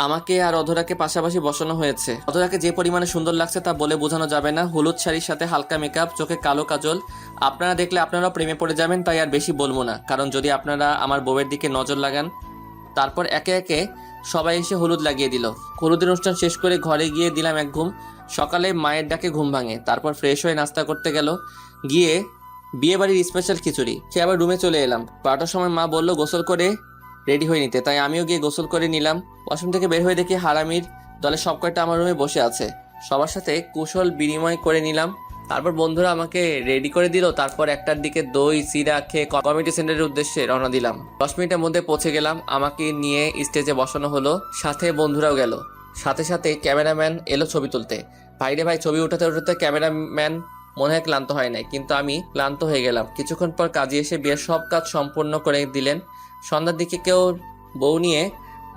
আমাকে আর অধরাকে পাশাপাশি বসানো হয়েছে। অধরাকে যে পরিমাণে সুন্দর লাগছে তা বলে বোঝানো যাবে না। হলুদ শাড়ির সাথে হালকা মেকআপ, চোখে কালো কাজল। আপনারা দেখলে আপনারাও প্রেমে পড়ে যাবেন, তাই আর বেশি বলবো না, কারণ যদি আপনারা আমার বউয়ের দিকে নজর লাগান। তারপর একে একে সবাই এসে হলুদ লাগিয়ে দিল। হলুদের অনুষ্ঠান শেষ করে ঘরে গিয়ে দিলাম এক ঘুম। সকালে মায়ের ডাকে ঘুম ভাঙে। তারপর ফ্রেশ হয়ে নাস্তা করতে গেল। গিয়ে বিয়ে বাড়ির স্পেশাল খিচুড়ি খেয়ে আবার রুমে চলে এলাম। 12টার সময় মা বলল গোসল করে রেডি হয়ে নিতে, তাই আমিও গিয়ে গোসল করে নিলাম। ওয়াশরুম থেকে বের হয়ে দেখি হারামির দলে সব কয়টা আমার রুমে বসে আছে। সবার সাথে কুশল বিনিময় করে নিলাম। তারপর বন্ধুরা আমাকে রেডি করে দিল। তারপর 1টার দিকে দই চিরা খেয়ে কমিউনিটি সেন্টারের উদ্দেশ্যে রওনা দিলাম। 10 মিনিটের মধ্যে পৌঁছে গেলাম। আমাকে নিয়ে স্টেজে বসানো হলো, সাথে বন্ধুরাও গেল। সাথে সাথে ক্যামেরাম্যান এলো ছবি তুলতে। ভাইরে ভাই, ছবি উঠাতে উঠাতে ক্যামেরাম্যান মনে হয় ক্লান্ত হয় নাই, কিন্তু আমি ক্লান্ত হয়ে গেলাম। কিছুক্ষণ পর কাজে এসে বিয়ের সব কাজ সম্পূর্ণ করে দিলেন। সন্ধ্যার দিকে কেউ বউ নিয়ে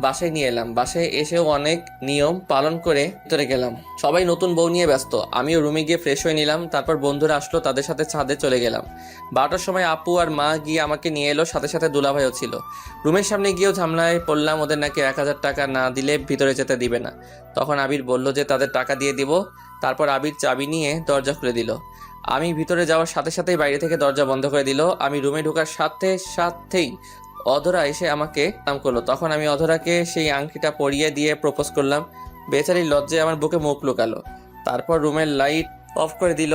বাসায় নিয়ে এলাম। বাসায় এসেও অনেক নিয়ম পালন করে ভিতরে গেলাম। সবাই নতুন বউ নিয়ে ব্যস্ত। আমিও রুমে গিয়ে ফ্রেশ হয়ে নিলাম। তারপর বন্ধুরা আসলো, তাদের সাথে ছাদে চলে গেলাম। 12টার সময় আপু আর মা গিয়ে আমাকে নিয়ে এলো, সাথে সাথে দুলাভাইও ছিল। রুমের সামনে গিয়েও ঝামেলায় পড়লাম। ওদের নাকি 1000 টাকা না দিলে ভিতরে যেতে দিবে না। তখন আবির বলল যে তাদের টাকা দিয়ে দিব। তারপর আবির চাবি নিয়ে দরজা খুলে দিল। আমি ভিতরে যাওয়ার সাথে সাথেই বাইরে থেকে দরজা বন্ধ করে দিল। আমি রুমে ঢোকার সাথে সাথেই অধরা এসে আমাকে নাম করলো। তখন আমি অধরাকে সেই আংটিটা পরিয়ে দিয়ে প্রপোজ করলাম। বেচারির লজ্জায় আমার বুকে মুখ লুকালো। তারপর রুমের লাইট অফ করে দিল।